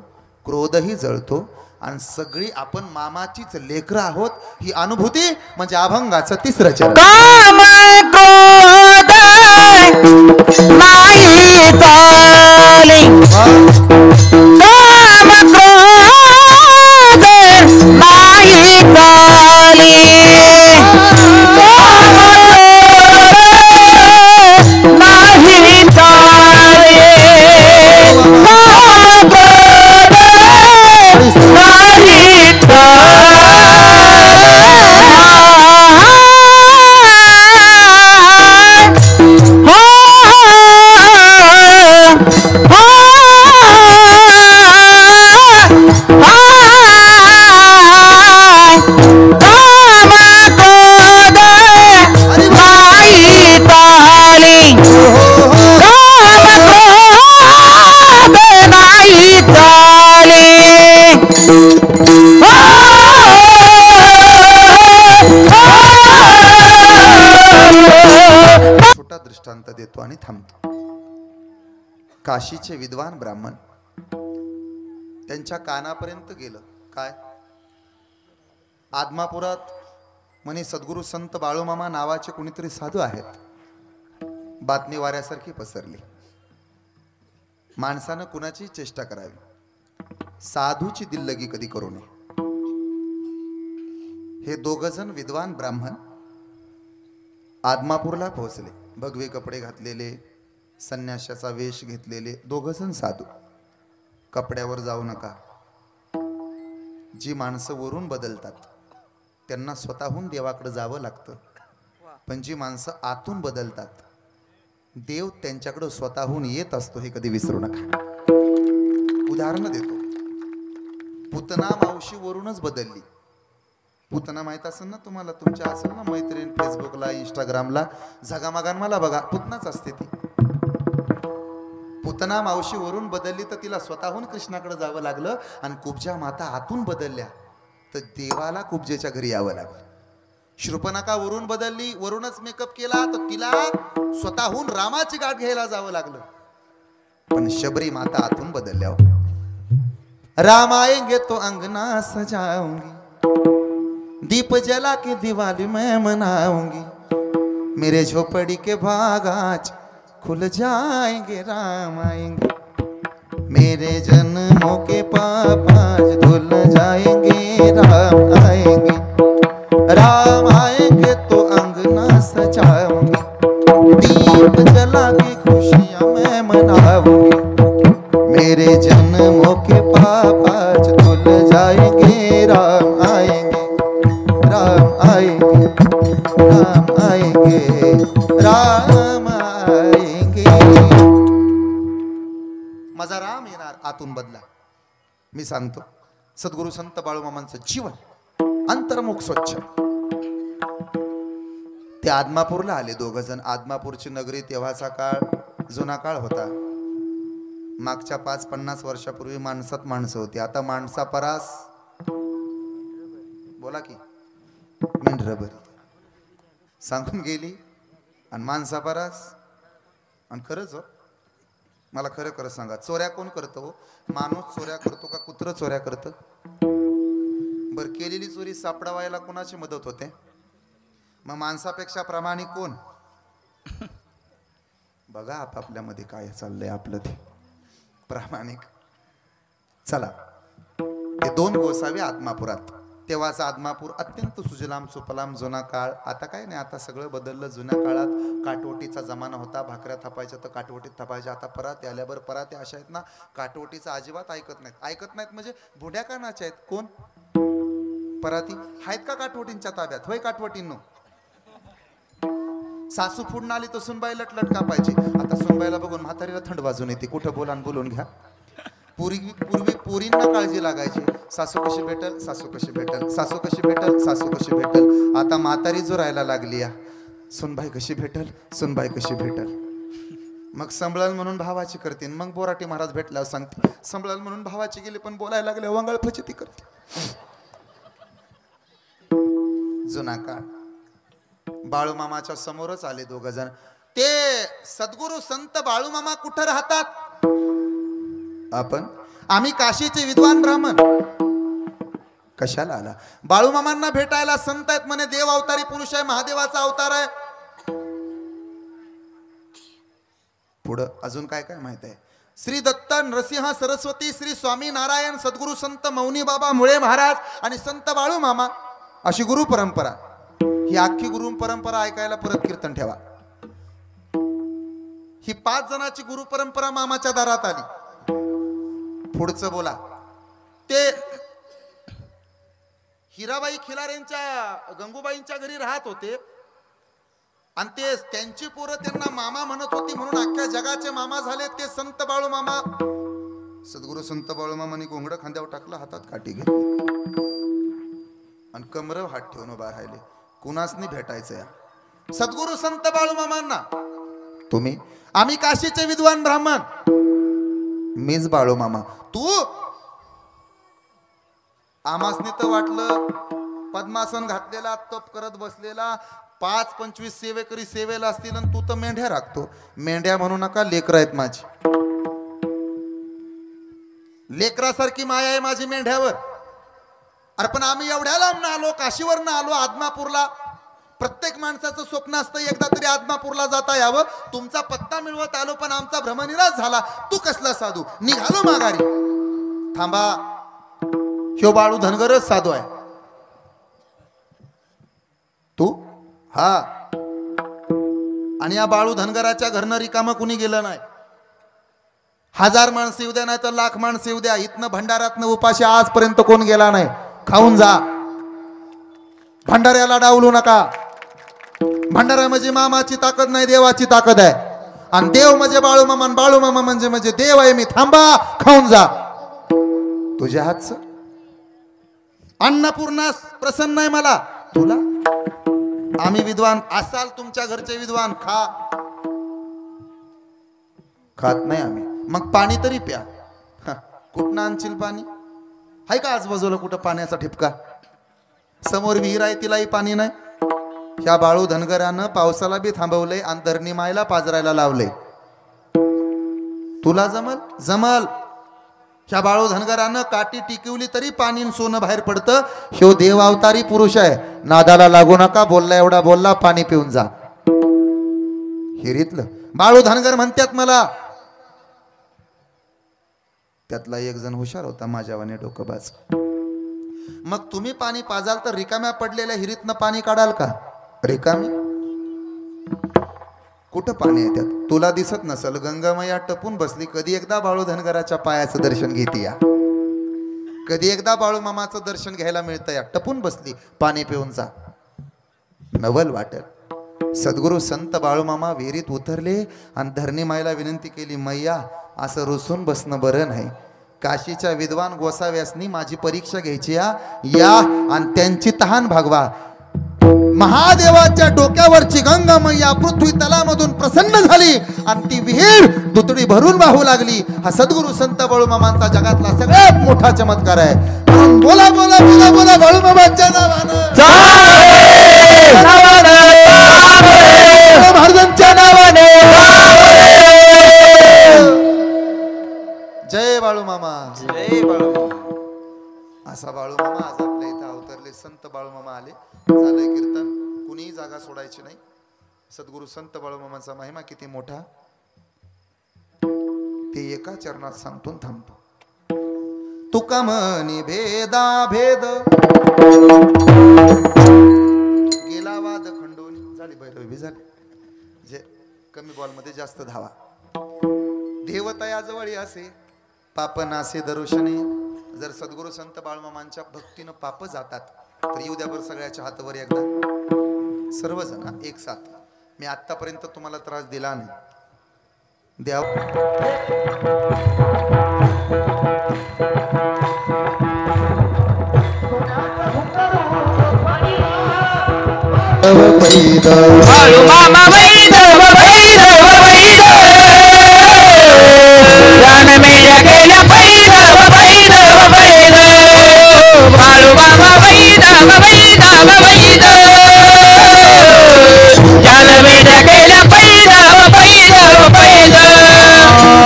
क्रोधही जळतो, आणि सगळी आपण मामाचीच लेकरं आहोत. ही अनुभूती म्हणजे अभंगाचं तिसरं चरण. काम क्रोध नाही चाली, काम क्रोध नाही चाली, नाही चाली, काम क्रोध दृष्टांत देतो आणि थांबतो. काशीचे विद्वान ब्राह्मण त्यांच्या कानापर्यंत गेलं काय, आदमापुरात म्हणे सद्गुरू संत बाळूमामा नावाचे कोणीतरी साधू आहेत. बातमी वाऱ्यासारखी पसरली. माणसानं कुणाची चेष्टा करावी, साधूची दिल्लगी कधी करू नये. हे दोघजण विद्वान ब्राह्मण आदमापूरला पोहोचले. भगवे कपडे घातलेले, संन्याशाचा वेश घेतलेले दोघजण साधू. कपड्यावर जाऊ नका. जी माणसं वरून बदलतात त्यांना स्वतःहून देवाकडे जावं लागतं, पण जी माणसं आतून बदलतात देव त्यांच्याकडे स्वतःहून येत असतो, हे कधी विसरू नका. उदाहरण देतो. पुतना मावशी वरूनच बदलली. पुतना माहित असेल ना तुम्हाला, तुमच्या असेल ना मैत्रीण फेसबुकला इंस्टाग्रामला, झगामागान मला बघा, पुतनाच असते ती. पुतना मावशी वरून बदलली तर तिला स्वतःहून कृष्णाकडे जावं लागलं, आणि कुब्जा माता आतून बदलल्या तर देवाला कुब्जेच्या घरी यावं लागलं. शृपणखा वरून बदलली, वरूनच मेकअप केला तर तिला स्वतःहून रामाची गाठ घ्यायला जावं लागलं. पण शबरी माता आतून बदलल्या. राम आएंगे तो अंगना सजाऊंगी, दीप जला के दिवाली मैं मनाऊंगी, मेरे झोपड़ी के भाग आज खुल जाएंगे, राम आएंगे, मेरे जन्मों के पाप आज धुल जाएंगे, राम आएंगे, राम आएंगे तो अंगना सजाऊंगी, दीप जला के खुशियां मैं मनाऊंगी, मेरे जन्मों के पाप आज धुल जाएंगे, राम आएंगे, राम आएंगे, राम आएंगे, राम आएंगे. माझा राम येणार. आतून बदला. मी सांगतो सद्गुरू संत बाळूमामांचं जीवन अंतर्मुख स्वच्छ. ते आदमापूरला आले दोघजण. आदमापूरची नगरी तेव्हाचा काळ जुना काळ होता. मागच्या 5-50 वर्षापूर्वी माणसात माणसं होती. आता माणसा परास बोला की मेंढरभरी सांगून गेली, आणि माणसा परास. आणि खरंच हो, मला खरं खरं सांगा, चोऱ्या कोण करतो हो? माणूस चोऱ्या करतो का कुत्र चोऱ्या करतं? बर, केलेली चोरी सापडावायला कोणाची मदत होते? मग माणसापेक्षा प्रामाणिक कोण? बघा आपापल्यामध्ये काय चाललंय आपलं ते प्रामाणिक. चला, ते 2 गोसावी आदमापुरात. तेव्हाचा आदमापूर अत्यंत सुजलाम सुफलाम जुना काळ. आता काय नाही, आता सगळं बदललं. जुन्या काळात काटवटीचा जमाना होता. भाकऱ्या थापायच्या तर काटवटीत थापायच्या. आता पराते आल्यावर पराते अशा आहेत ना, काटवटीचा अजिबात ऐकत नाहीत. ऐकत नाहीत म्हणजे भुड्या कानाच्या आहेत. कोण? पराती आहेत का काटवटींच्या ताब्यात? होय काटवटींनो. सासू फुडून आली तर सुनबाई लटलट कापायची. आता सुनबाईला बघून म्हातारीला थंड वाजून येते. कुठं बोलून घ्या. पूर्वी पोरींना काळजी लागायची. सासू कशी भेटल, सासू कशी भेटल, सासू कशी भेटल, सासू कशी भेटल. आता म्हातारी जो राहायला लागली या, सुनबाई कशी भेटल, सुनबाई कशी भेटल. मग संभळल म्हणून भावाची करते. मग बोराटी महाराज भेटल्यावर सांगते संभळल म्हणून भावाची गेली, पण बोलायला लागले वंगळ फचिती करते. जुना काळ. बाळूमामाच्या समोरच आले दोघजण. ते सद्गुरू संत बाळूमामा कुठं राहतात? आम्ही काशीचे विद्वान ब्राह्मण. कशाला आला? बाळूमामांना भेटायला. संत आहेत म्हणे, देव अवतारी पुरुष आहे, महादेवाचा अवतार आहे. पुढं अजून काय काय माहित आहे? श्री दत्त नरसिंह सरस्वती, श्री स्वामी नारायण, सद्गुरू संत मौनी बाबा मुळे महाराज आणि संत बाळूमामा, अशी गुरु परंपरा. ही अख्खी गुरु परंपरा ऐकायला परत कीर्तन ठेवा. ही 5 जणांची गुरु परंपरा मामाच्या दारात आली. पुढचं बोला. ते हिराबाई खिलारेंच्या गंगूबाईंच्या घरी राहत होते, आणि ते त्यांची पोरं त्यांना मामा म्हणत होती, म्हणून अख्ख्या जगाचे मामा झाले ते संत बाळूमामा. सद्गुरू संत बाळूमामांनी घोंगडं खांद्यावर टाकलं, हातात काठी घेतली आणि कमरव हात ठेवून उभा राहिले. कुणासनी भेटायचं या सद्गुरू संत बाळूमामांना? तुम्ही? आम्ही काशीचे विद्वान ब्राह्मण. मीच बाळूमामा. तू? आमासनी तर वाटलं पद्मासन घातलेला, तप करत बसलेला, 5-25 सेवेकरी सेवेला असतील आणि तू तर मेंढ्या राखतो. मेंढ्या म्हणू नका, लेकर आहेत माझी. लेकरासारखी माया आहे माझी मेंढ्यावर. अरे पण आम्ही एवढ्या लांब आलो, काशीवरनं आलो आदमापूरला. प्रत्येक माणसाचं स्वप्न असतं एकदा तरी आदमापूरला जाता यावं. तुमचा पत्ता मिळवत आलो पण आमचा भ्रमनिराश झाला. तू कसला साधू, निघालो माघारी. थांबा, ह्यो बाळू धनगरच साधू आहे. तू हा, आणि या बाळू धनगराच्या घरनं रिकामं कुणी गेलं नाही. 1000 माणसं येऊ द्या नाही तर 1,00,000 माणसं येऊ द्या, इथनं भंडाऱ्यातनं उपाशी आजपर्यंत कोण गेला नाही. खाऊन जा, भंडाऱ्याला डावलू नका. भंडारा म्हणजे मामाची ताकद नाही, देवाची ताकद आहे. आणि देव म्हणजे बाळू मामा, बाळू मामा म्हणजे देव आहे. मी थांबा, खाऊन जा. तुझ्या हातचं अन्नपूर्णा प्रसन्न आहे मला. तुला आम्ही विद्वान असाल, तुमच्या घरचे विद्वान, खा. खात नाही आम्ही. मग पाणी तरी प्या. कुठनं आणशील पाणी? आहे का आजूबाजूला कुठं पाण्याचा ठिपका? समोर विहीर आहे, तिलाही पाणी नाही. ह्या बाळू धनगरानं पावसाला बी थांबवलंय आणि धरणी मायला पाजरायला लावलंय. तुला जमल? जमल. ह्या बाळू धनगरानं काठी टिकवली तरी पाणी सोनं बाहेर पडतं. ह्यो देव अवतारी पुरुष आहे. नादाला लागू नका. बोलला एवढा बोलला, पाणी पिऊन जा. हिरीतलं बाळू धनगर म्हणतात मला. त्यातला एक जण हुशार होता, माझ्यावाने डोकंबाज. मग तुम्ही पाणी पाजाल तर रिकाम्या पडलेल्या हिरीतनं पाणी काढाल का? रिकामी कुठं पाणी आहे त्यात? तुला दिसत नसल. गंगामया टपून बसली. कधी एकदा बाळू धनगराच्या पायाचं दर्शन घेते या. कधी एकदा बाळू मामाचं दर्शन घ्यायला मिळतं या. टपून बसली. पाणी पिऊन जा. नवल वाटेल. सद्गुरू संत बाळूमामा विहिरीत उतरले आणि धरणी मायला विनंती केली, मैया असं रुसून बसणं बरं नाही. काशीच्या विद्वान गोसाव्यासनी माझी परीक्षा घ्यायची या आणि त्यांची तहान भागवा. महादेवाच्या डोक्यावरची गंगा मैया पृथ्वी तलामधून प्रसन्न झाली आणि ती विहीर दुतडी भरून वाहू लागली. हा सद्गुरू संत बाळूमामांचा जगातला सगळ्यात मोठा चमत्कार आहे. म्हणून बोला बोला बोला बोला बाळूमामांच्या नावानं, महाराजांच्या नावाने. जय बाळूमामा, जय बाळूमामा. असा बाळूमामा आज आपल्या इथं अवतरले. संत बाळूमामा आले. झालंय कीर्तन. कुणीही जागा सोडायची नाही. सद्गुरू संत बाळूमामाचा महिमा किती मोठा ते एका चरणात सांगतो थांबतो. तुका म्हणी भेदा भेद गेला वाद खंडोनी. झाली भैरवी झाली. जे कमी बॉल मध्ये जास्त धावा. देवता या जवळ असे पाप नासे दरुशने. जर सद्गुरू संत बाळूमामांच्या भक्तीनं पाप जातात तर येऊ द्या बरं सगळ्याच्या हातावर एकदा. सर्वजण एक साथ. मी आतापर्यंत तुम्हाला त्रास दिला नाही. द्या बाळूमामा वैदव वैदव वैदव जान मेल्या गेल्या वैदव वैदव वैदव बाळूमामा वैदव वैदव वैदव जान मेल्या गेल्या वैदव वैदव वैदव.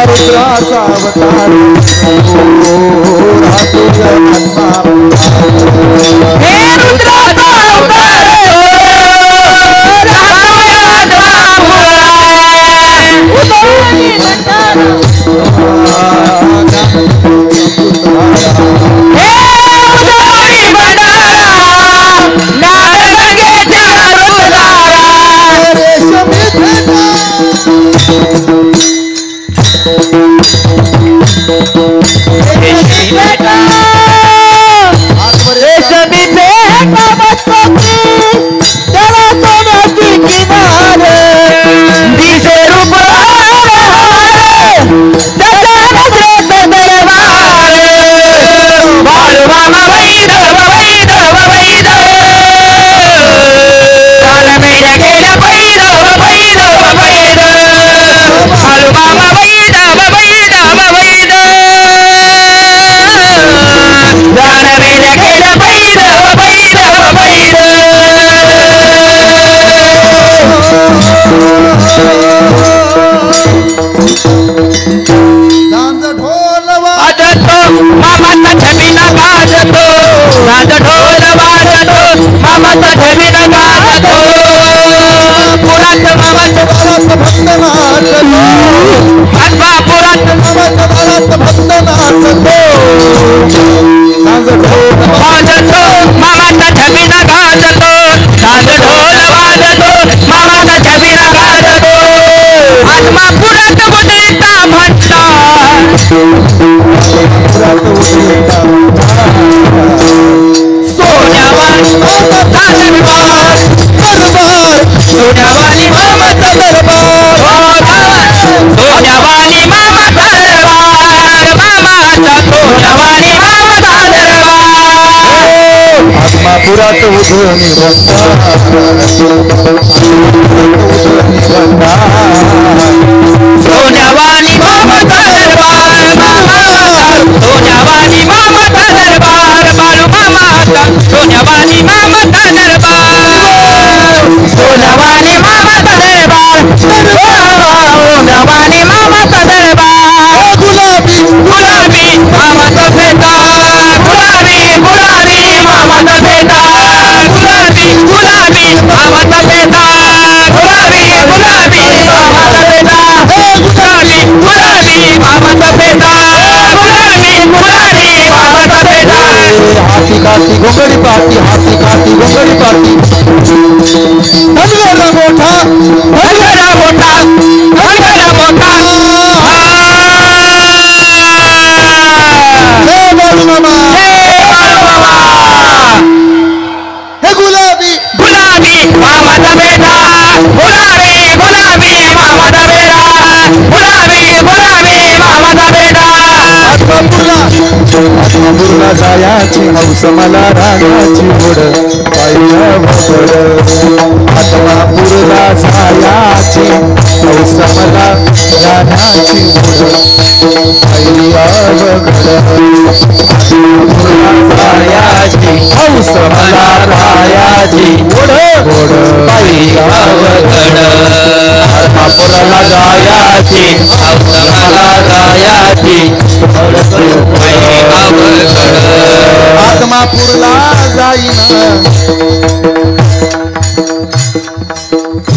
रुद्राचा अवतार राहतो जगात्मा. हे रुद्राचा अवतार राहतो सांज ढोल वाजतो मामाचा छबिना गाजतो सांज ढोल वाजतो मामाचा छबिना गाजतो पुरात मामाच्या भक्त नाचतो पुरात मामाच्या दारात भक्त नाचतो सांज ढोल वाजतो मामाचा छबिना गाजतो सांज ढोल वाजतो मामाचा छबिना गाजतो आत्मा पुरात उदिता भट्टा सोन्यावानी मामाचा दरबार सोन्यावानी मामाचा दरबार सोन्यावानी मामाचा दरबार मामाचा सोन्यावानी मामाचा दरबार आत्मापुरात उधळणी सोन्यावानी मामाचा दरबार मामाचा सोन्यावानी मामाचा दरबार बाळू मामाचा सोन्यावानी मामाचा दरबार सोन्यावानी मामाचा दरबार सोन्यावानी मामाचा दरबार गुलाबी गुलाबी मामाचा फेटा गुलाबी गुलाबी मामाचा फेटा गुलाबी गुलाबी मामाचा फेटा गुलाबी गुलाबी मामाचा फेटा गुलाबी गुलाबी मामाचा फेटा गुलाबी गुलाबी मामाचा फेटा हाती काठी घोंगडी पाठी हाती काठी घोंगडी पाठी धनगरा मोठा धनगरा मोठा धनगरा मोठा हे बाळू मामा हे गुलाबी गुलाबी मामाचा बेटा गुलाबी गुलाबी मामाचा बेटा गुलाबी गुलाबी मामाचा बेटा आत्मापुरला जायाची हौस मला रागाची ओढ पाहिल्या वगड आत्मापुरला जायाची हौस मला रागाची ओढ पाहिल्या वगड जायाची हौस मला रायाची ओढ ओढ पाहिल्या वगड आत्मापुरला जायाची हौस मला रायाची आत्मापुरला जाईन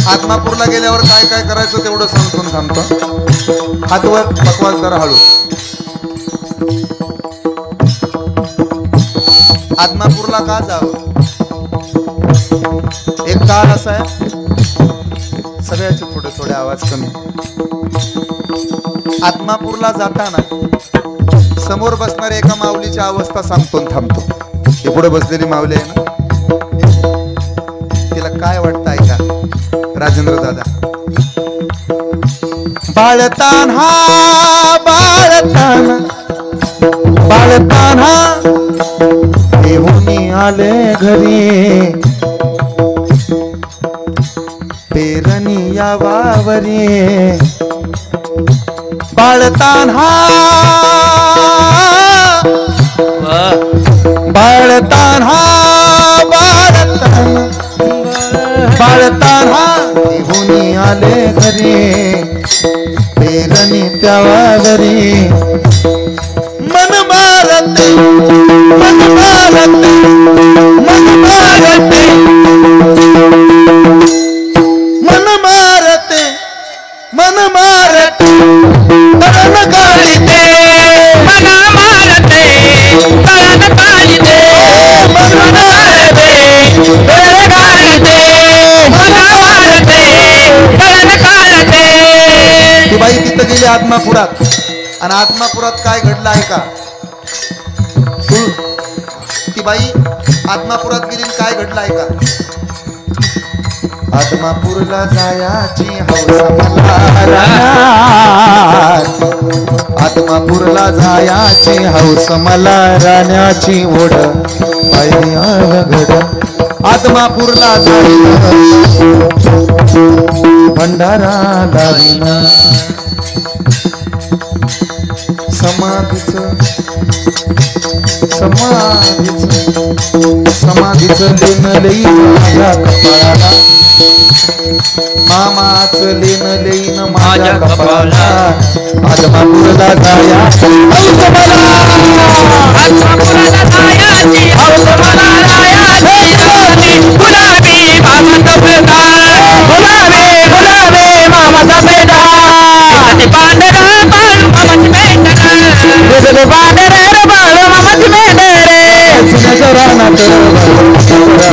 आत्मापूरला गेल्यावर काय काय करायचं तेवढं सांगतो थांबतो हातवर पकवास जरा हळू आत्मापूरला का जावं एक काळ असा आहे सगळ्याचे थोडे थोडे आवाज कमी आत्मापूरला जाताना समोर बसणाऱ्या एका माऊलीची अवस्था सांगतो आणि थांबतो हे पुढे बसलेली माऊली आहे ना तिला काय वाटतं ऐका राजेंद्र दादा बाळताना बाळताना बाळताना येऊनी आले घरी पेरणी या वावरी बाळताना बाळताना बाळताना बाळताना निघून आले घरी पेरणी त्या वावरी मन मारते मन मारते मन मारते मन मारते मन मारते तन काढते मन मारते तन काढते मन मारते तन काढते मन मारते तन काढते ती बाई तिथं गेली आत्मापुरात आणि आत्मापुरात काय घडलं आहे का ती बाई आत्मापुरात गेली काय घडलं आहे का आत्मापूरला जायाची हौस मला राण्याची आत्मापूरला जायाची हौस मला राण्याची ओढ पाहिल्या घड आत्मापूरला जाईन भंडारा लावीन समाधीचं लेन लई माझ्या कपाळाला मामाच लेन लेन माझ्या कपाला आज मापुरला जाया आत्मापुराला जायाची हौस मला रायाची गुलाबी मामाचा पेटा गुलाबी गुलाबी मामाचा पेटा ते पांढरा बाळ मामाची पेटा ते पांढरा बाळ मामाची पेटा रे सुन्याच्या रानात डोंगर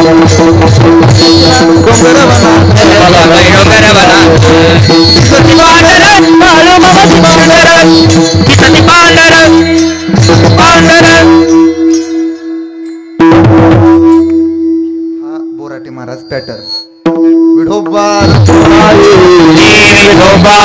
हा बोराटे महाराज पॅटर्न विठोबा विठोबा